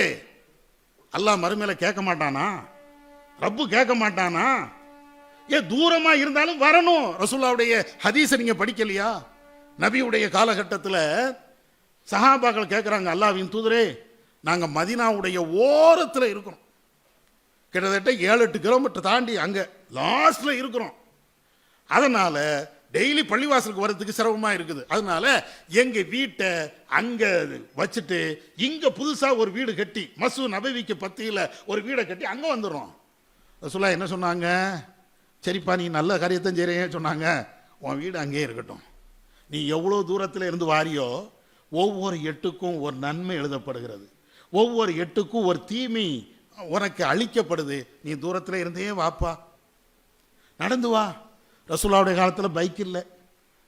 அல்லாஹ் மறுமையில கேட்க மாட்டானா? ரப்பு கேட்க மாட்டானா? ஏன் தூரமா இருந்தாலும் வரணும். ரசூலுல்லாஹ்வுடைய ஹதீஸை நீங்க படிக்கலையா? நபியுடைய காலகட்டத்தில் சஹாபாக்கள் கேட்குறாங்க, அல்லாஹ்வின் தூதரே நாங்கள் மதீனாவுடைய ஓரத்தில் இருக்கிறோம், கிட்டத்தட்ட 7-8 கிலோமீட்டர் தாண்டி அங்கே லாஸ்ட்ல இருக்கிறோம். அதனால டெய்லி பள்ளிவாசலுக்கு வர்றதுக்கு சிரமமா இருக்குது. அதனால எங்க வீட்டை அங்க வச்சுட்டு இங்க புதுசா ஒரு வீடு கட்டி மஸ்ஜித் நபவிக்கு பத்தியில ஒரு வீடை கட்டி அங்க வந்துடுறோம். ரசூலுல்லாஹ் என்ன சொன்னாங்க? சரிப்பா நீ நல்ல காரியத்தை செய்றீங்க சொன்னாங்க, உன் வீடு அங்கேயே இருக்கட்டும். நீ எவ்வளோ தூரத்தில் இருந்து வாரியோ ஒவ்வொரு எட்டுக்கும் ஒரு நன்மை எழுதப்படுகிறது, ஒவ்வொரு எட்டுக்கும் ஒரு தீமை உனக்கு அளிக்கப்படுது. நீ தூரத்தில் இருந்தே வாப்பா, நடந்து வா. ரசூலுல்லாஹ்வுடைய காலத்தில் பைக் இல்லை,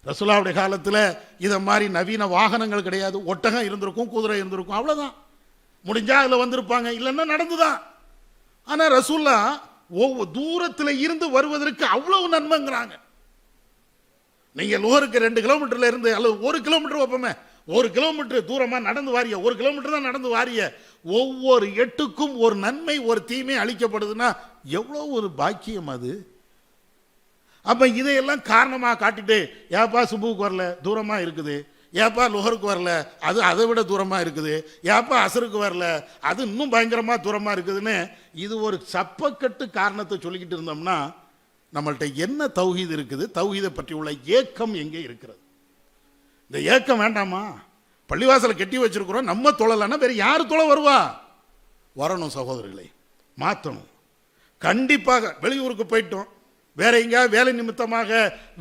ரசூலுல்லாஹ்வுடைய காலத்தில் இதை மாதிரி நவீன வாகனங்கள் கிடையாது. ஒட்டகம் இருந்திருக்கும், குதிரை இருந்திருக்கும், அவ்வளோதான். முடிஞ்சா அதில் வந்திருப்பாங்க, இல்லைன்னா நடந்துதான். ஆனால் ரசூலுல்லாஹ் ஒவ்வொரு தூரத்தில் இருந்து வருவதற்கு அவ்வளவு நன்மைங்கிறாங்க. நீங்க லோகருக்கு 2 கிலோமீட்டர்ல இருந்து அல்லது 1 கிலோமீட்டர் வைப்போமே, 1 கிலோமீட்டர் தூரமா நடந்து வாரிய, 1 கிலோமீட்டர் தான் நடந்து வாரிய, ஒவ்வொரு எட்டுக்கும் ஒரு நன்மை ஒரு தீமை அளிக்கப்படுதுன்னா எவ்வளவு ஒரு பாக்கியம் அது. அப்ப இதையெல்லாம் காரணமா காட்டிட்டு ஏப்பா சுபுக்கு வரல தூரமா இருக்குது, ஏப்பா லுஹருக்கு வரல அது அதை விட தூரமா இருக்குது, ஏப்பா அசருக்கு வரல அது இன்னும் பயங்கரமா தூரமா இருக்குதுன்னு இது ஒரு சப்பக்கட்டு காரணத்தை சொல்லிக்கிட்டு இருந்தோம்னா நம்மள்ட்ட என்ன தௌஹீத் இருக்குது? தௌஹீதை பற்றி உள்ள ஏக்கம் எங்கே இருக்கிறது? இந்த ஏக்கம் வேண்டாமா? பள்ளிவாசலை கட்டி வச்சிருக்கிறோம், நம்ம தொழலைன்னா வேற யாரு தொலை வருவா? வரணும் சகோதரர்களை, மாற்றணும். கண்டிப்பாக வெளியூருக்கு போயிட்டோம், வேற எங்கேயாவது வேலை நிமித்தமாக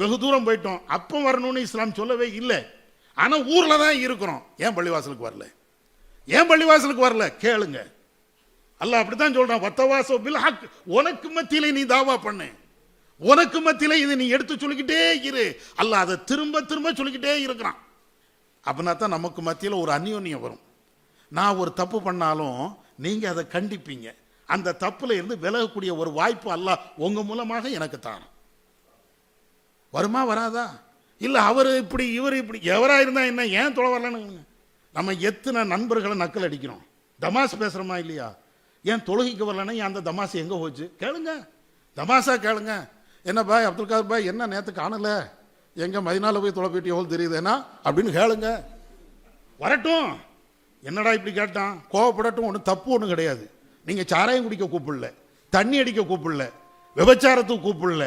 வெகு தூரம் போயிட்டோம், அப்போ வரணும்னு இஸ்லாம் சொல்லவே இல்லை. ஆனா ஊர்ல தான் இருக்கிறோம், ஏன் பள்ளிவாசலுக்கு வரல? ஏன் பள்ளிவாசலுக்கு வரல கேளுங்க. அல்லாஹ் அப்படித்தான் சொல்றான், வத்தவாசோ பில் ஹக். உனக்கு மத்தியிலே நீ தாவா பண்ணு, உனக்கு மத்தியிலே இதை நீ எடுத்து சொல்லிக்கிட்டே இரு. அல்லாஹ் அதை திரும்ப திரும்ப சொல்லிக்கிட்டே இருக்கிறான். அப்படின்னா தான் நமக்கு மத்தியில் ஒரு அந்யோன்யம் வரும். நான் ஒரு தப்பு பண்ணாலும் நீங்க அதை கண்டிப்பீங்க, அந்த தப்புல இருந்து விலகக்கூடிய ஒரு வாய்ப்பு அல்லாஹ் உங்க மூலமாக எனக்கு தாரான். வருமா வராதா? இல்ல அவர் இப்படி இவர் இப்படி எவரா இருந்தா என்ன, ஏன் தொலை வரலன்னு நம்ம எத்தனை நண்பர்களை நக்கல் அடிக்கிறோம், தமாஸ் பேசுறோமா இல்லையா? ஏன் தொழுகைக்கு வரலன்னா அந்த தமாஸ் எங்க போச்சு கேளுங்க, தமாசா கேளுங்க. என்ன பாய் அப்துல் காதர் பாய் என்ன நேற்று காணல, எங்க மதினால போய் தொலை போயிட்டு எவ்வளவு தெரியுதுன்னா அப்படின்னு கேளுங்க. வரட்டும், என்னடா இப்படி கேட்டான், கோவப்படட்டும், ஒன்றும் தப்பு ஒன்றும் கிடையாது. நீங்க சாராயம் குடிக்க கூப்பிடல, தண்ணி அடிக்க கூப்பிடல, விபச்சாரத்துக்கு கூப்பிடல,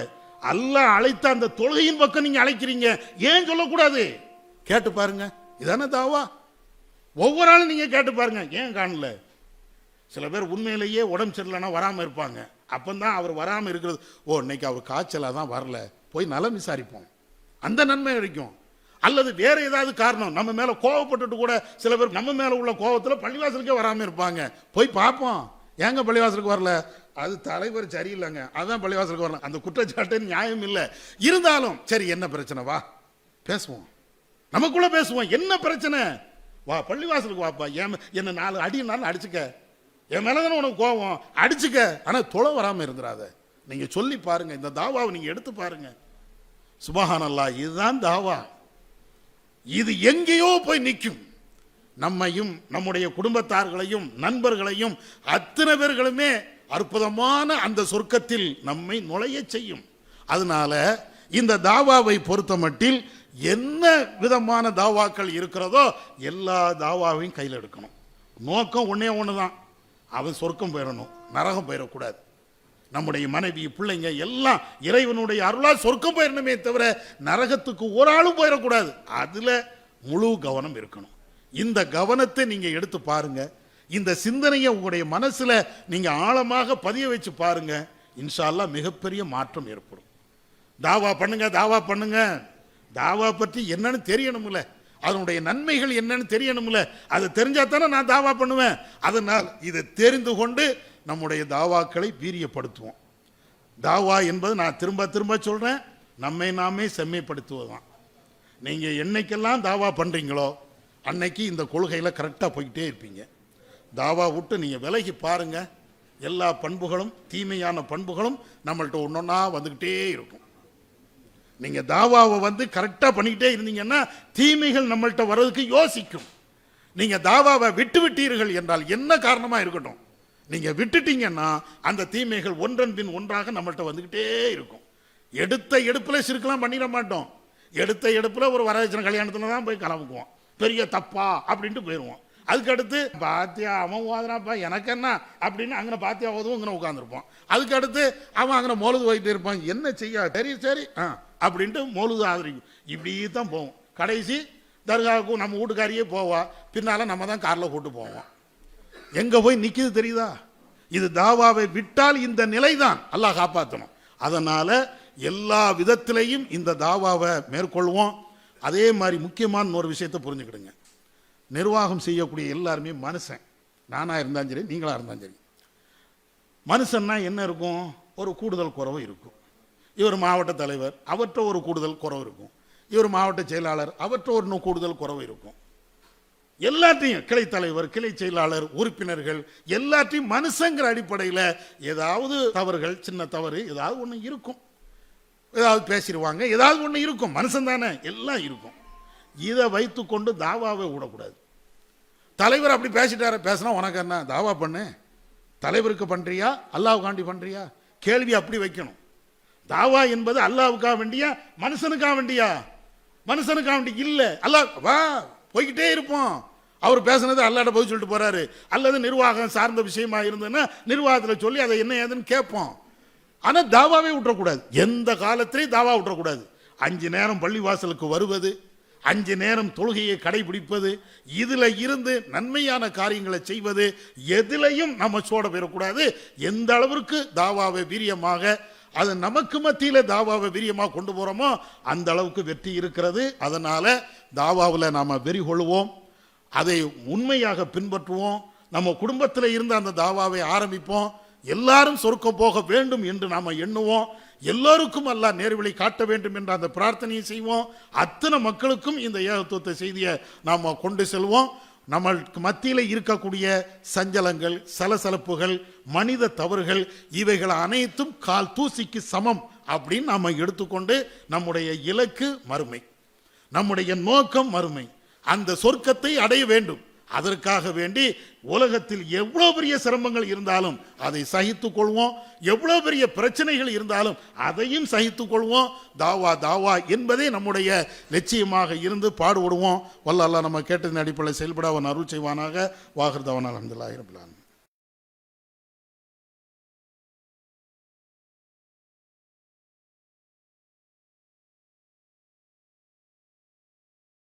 அல்லாஹ் அழைத்த அந்த தொழுகையின் பக்கம் நீங்க அழைக்கிறீங்க, ஏன் சொல்லக்கூடாது? கேட்டு பாருங்க. இதானே தாவா? ஒவ்வொரு ஆளும் நீங்க கேட்டு பாருங்க. ஏன் காணல? சில பேர் உண்மையிலேயே உடம்பு சரியில்லைன்னா வராம இருப்பாங்க. அப்பந்தான் அவர் வராம இருக்கிறது, ஓ இன்னைக்கு அவர் காய்ச்சலா தான் வரல, போய் நலம் விசாரிப்போம், அந்த நன்மை கிடைக்கும். அல்லது வேற ஏதாவது காரணம், நம்ம மேல கோவப்பட்டுட்டு கூட சில பேர் நம்ம மேல உள்ள கோவத்தில் பள்ளிவாசலுக்கே வராம இருப்பாங்க, போய் பார்ப்போம். ஏங்க பள்ளிவாசலுக்கு வரல? அது தலைவர் சரியில்லைங்க, அதான் பள்ளிவாசலுக்கு வரல. அந்த குற்றச்சாட்டு நியாயம் இல்லை. இருந்தாலும் சரி, என்ன பிரச்சனை, வா பேசுவோம், நமக்குள்ள பேசுவோம். என்ன பிரச்சனை, வா பள்ளிவாசலுக்கு வாப்பா, என்ன 4 அடினாலும் அடிச்சுக்க, என் மேலதானே உனக்கு கோபம், அடிச்சுக்க, ஆனா தொலை வராம இருந்துடாத. நீங்க சொல்லி பாருங்க, இந்த தாவாவை நீங்க எடுத்து பாருங்க. சுபஹானல்லாஹ், இதுதான் தாவா. இது எங்கேயோ போய் நிற்கும். நம்மையும் நம்முடைய குடும்பத்தார்களையும் நண்பர்களையும் அத்தனை பேர்களுமே அற்புதமான அந்த சொர்க்கத்தில் நம்மை நுழைய செய்யும். அதனால இந்த தாவாவை பொறுத்த மட்டில் என்ன விதமான தாவாக்கள் இருக்கிறதோ எல்லா தாவாவையும் கையில் எடுக்கணும். நோக்கம் ஒன்னே ஒண்ணுதான், அவன் சொர்க்கம் போயிடணும், நரகம் போயிடக்கூடாது. நம்முடைய மனைவி பிள்ளைங்க எல்லாம் இறைவனுடைய அருளால் சொர்க்கம் போயிடணுமே தவிர நரகத்துக்கு ஒரு ஆளும் போயிடக்கூடாது. அதுல முழு கவனம் இருக்கணும். இந்த கவனத்தை நீங்க எடுத்து பாருங்க. இந்த சிந்தனையை உங்களுடைய மனசுல நீங்க ஆழமாக பதிய வச்சு பாருங்க. இன்ஷா அல்லாஹ் மிகப்பெரிய மாற்றம் ஏற்படும். தாவா பண்ணுங்க, தாவா பண்ணுங்க. தாவா பற்றி என்னன்னு தெரியணும்ல, அதனுடைய நன்மைகள் என்னன்னு தெரியணும்ல. அது தெரிஞ்சா தானே நான் தாவா பண்ணுவேன். அதனால் இதை தெரிந்து கொண்டு நம்முடைய தாவாக்களை வீரியப்படுத்துவோம். தாவா என்பது நான் திரும்ப திரும்ப சொல்றேன், நம்மை நாமே செம்மைப்படுத்துவதுதான். நீங்க என்னைக்கெல்லாம் தாவா பண்றீங்களோ அன்னைக்கு இந்த கொள்கையில கரெக்டா போய்கிட்டே இருப்பீங்க. தாவா விட்டு நீங்க விலகி பாருங்க, எல்லா பண்புகளும் தீமையான பண்புகளும் நம்மள்ட்ட ஒன்னொன்னா வந்துகிட்டே இருக்கும். நீங்க தாவாவை கரெக்டா பண்ணிக்கிட்டே இருந்தீங்கன்னா தீமைகள் நம்மள்ட்ட வர்றதுக்கு யோசிக்கும். நீங்க தாவாவை விட்டு விட்டீர்கள் என்றால் என்ன காரணமா இருக்கட்டும், நீங்க விட்டுட்டீங்கன்னா அந்த தீமைகள் ஒன்றன் பின் ஒன்றாக நம்மள்ட்ட வந்துகிட்டே இருக்கும். எடுத்த எடுப்புல சிறுக்கெல்லாம் பண்ணிட மாட்டோம். எடுத்த எடுப்புல ஒரு வரதட்சணை கல்யாணத்துல தான் போய் கலவுக்குவோம், பெரிய தப்பா அப்படின்ட்டு போயிடுவோம். அதுக்கு அடுத்து பாத்தியா அவன் ஓதுறாப்பா எனக்கு என்ன அப்படின்னு அங்கே பாத்தியா ஓதுவோம், இங்கே உட்காந்துருப்போம். அதுக்கு அடுத்து அவன் அங்கே மொழுது போயிட்டு இருப்பான், என்ன செய்ய, சரி சரி அப்படின்ட்டு மொழுது ஆதரிக்கும். இப்படி தான் போவோம். கடைசி தர்காவுக்கும் நம்ம வீட்டுக்காரியே போவா, பின்னால நம்ம தான் காரில் கூட்டு போவோம். எங்க போய் நிற்கிது தெரியுதா? இது தாவாவை விட்டால் இந்த நிலை தான். அல்லாஹ் காப்பாற்றணும். அதனால எல்லா விதத்திலையும் இந்த தாவாவை மேற்கொள்வோம். அதே மாதிரி முக்கியமான ஒரு விஷயத்தை புரிஞ்சுக்கிடுங்க. நிர்வாகம் செய்யக்கூடிய எல்லாருமே மனுஷன். நானா இருந்தாலும் சரி, நீங்களா இருந்தாலும் சரி. மனுஷன்னா என்ன இருக்கும்? ஒரு கூடுதல் குறைவு இருக்கும். இவர் மாவட்ட தலைவர், அவற்ற ஒரு கூடுதல் குறைவு இருக்கும். இவர் மாவட்ட செயலாளர், அவற்ற ஒரு கூடுதல் குறைவு இருக்கும். எல்லாத்தையும் கிளை தலைவர், கிளை செயலாளர், உறுப்பினர்கள் எல்லாத்தையும் மனுஷங்கிற அடிப்படையில் ஏதாவது தவறுகள், சின்ன தவறு ஏதாவது ஒன்று இருக்கும். ஏதாவது பேசிடுவாங்க, ஏதாவது ஒன்று இருக்கும். மனுஷன் தானே, எல்லாம் இருக்கும். இதை வைத்து கொண்டு தாவாவை விடக்கூடாது. தலைவர் அப்படி பேசிட்டார, பேசினா உனக்கு என்ன, தாவா பண்ணு. தலைவருக்கு பண்றியா அல்லாஹ்வுக்காண்டி பண்றியா? கேள்வி அப்படி வைக்கணும். தாவா என்பது அல்லாஹ்வுக்காக வேண்டியா மனுஷனுக்காக வேண்டியா? மனுஷனுக்காக வேண்டி இல்ல. அல்லாஹ் வா போய்கிட்டே இருப்போம். அவர் பேசுனது அல்லாஹ்ட்ட போய் சொல்லிட்டு போறாரு. அல்லது நிர்வாகம் சார்ந்த விஷயமா இருந்ததுன்னா நிர்வாகத்தில் சொல்லி அதை என்ன ஏதுன்னு கேட்போம். ஆனா தாவாவே விட்டுறக்கூடாது. எந்த காலத்திலையும் தாவா விட்டுறக்கூடாது. 5 நேரம் பள்ளிவாசலுக்கு வருவது, 5 நேரம் தொழுகையை கடைபிடிப்பது, இதுல இருந்து நன்மையான காரியங்களை செய்வது, எதிலையும் நம்ம சோட பெறக்கூடாது. எந்த அளவிற்கு தாவாவை வீரியமாக, அது நமக்கு மத்தியில தாவாவை வீரியமாக கொண்டு போறோமோ அந்த அளவுக்கு வெற்றி இருக்கிறது. அதனால தாவாவில் நாம வெறி கொள்வோம், அதை உண்மையாக பின்பற்றுவோம். நம்ம குடும்பத்தில் இருந்து அந்த தாவாவை ஆரம்பிப்போம். எல்லாரும் சொர்க்கம் போக வேண்டும் என்று நாம எண்ணுவோம். எல்லோருக்கும் அல்லாஹ் நேர்வழி காட்ட வேண்டும் என்ற அந்த பிரார்த்தனையை செய்வோம். அத்தனை மக்களுக்கும் இந்த ஏகத்துவத்தை செய்தியை நாம கொண்டு செல்வோம். நம்மளுக்கு மத்தியில் இருக்கக்கூடிய சஞ்சலங்கள், சலசலப்புகள், மனித தவறுகள் இவைகள் அனைத்தும் கால் தூசிக்கு சமம் அப்படின்னு நாம எடுத்துக்கொண்டு நம்முடைய இலக்கு மறுமை, நம்முடைய நோக்கம் மறுமை, அந்த சொர்க்கத்தை அடைய வேண்டும். அதற்காக வேண்டி உலகத்தில் எவ்வளவு பெரிய சிரமங்கள் இருந்தாலும் அதை சகித்துக் கொள்வோம். எவ்வளவு பெரிய பிரச்சனைகள் இருந்தாலும் அதையும் சகித்துக் கொள்வோம். தாவா தாவா என்பதே நம்முடைய லட்சியமாக இருந்து பாடுபடுவோம். வல்ல அல்லாஹ் நம்ம கேட்டதின் அடிப்படையில் செயல்பட அவன் அருள் செய்வானாக. வாஹிர் தவானா அல்ஹம்துலில்லாஹி ரப்பில் ஆலமீன்.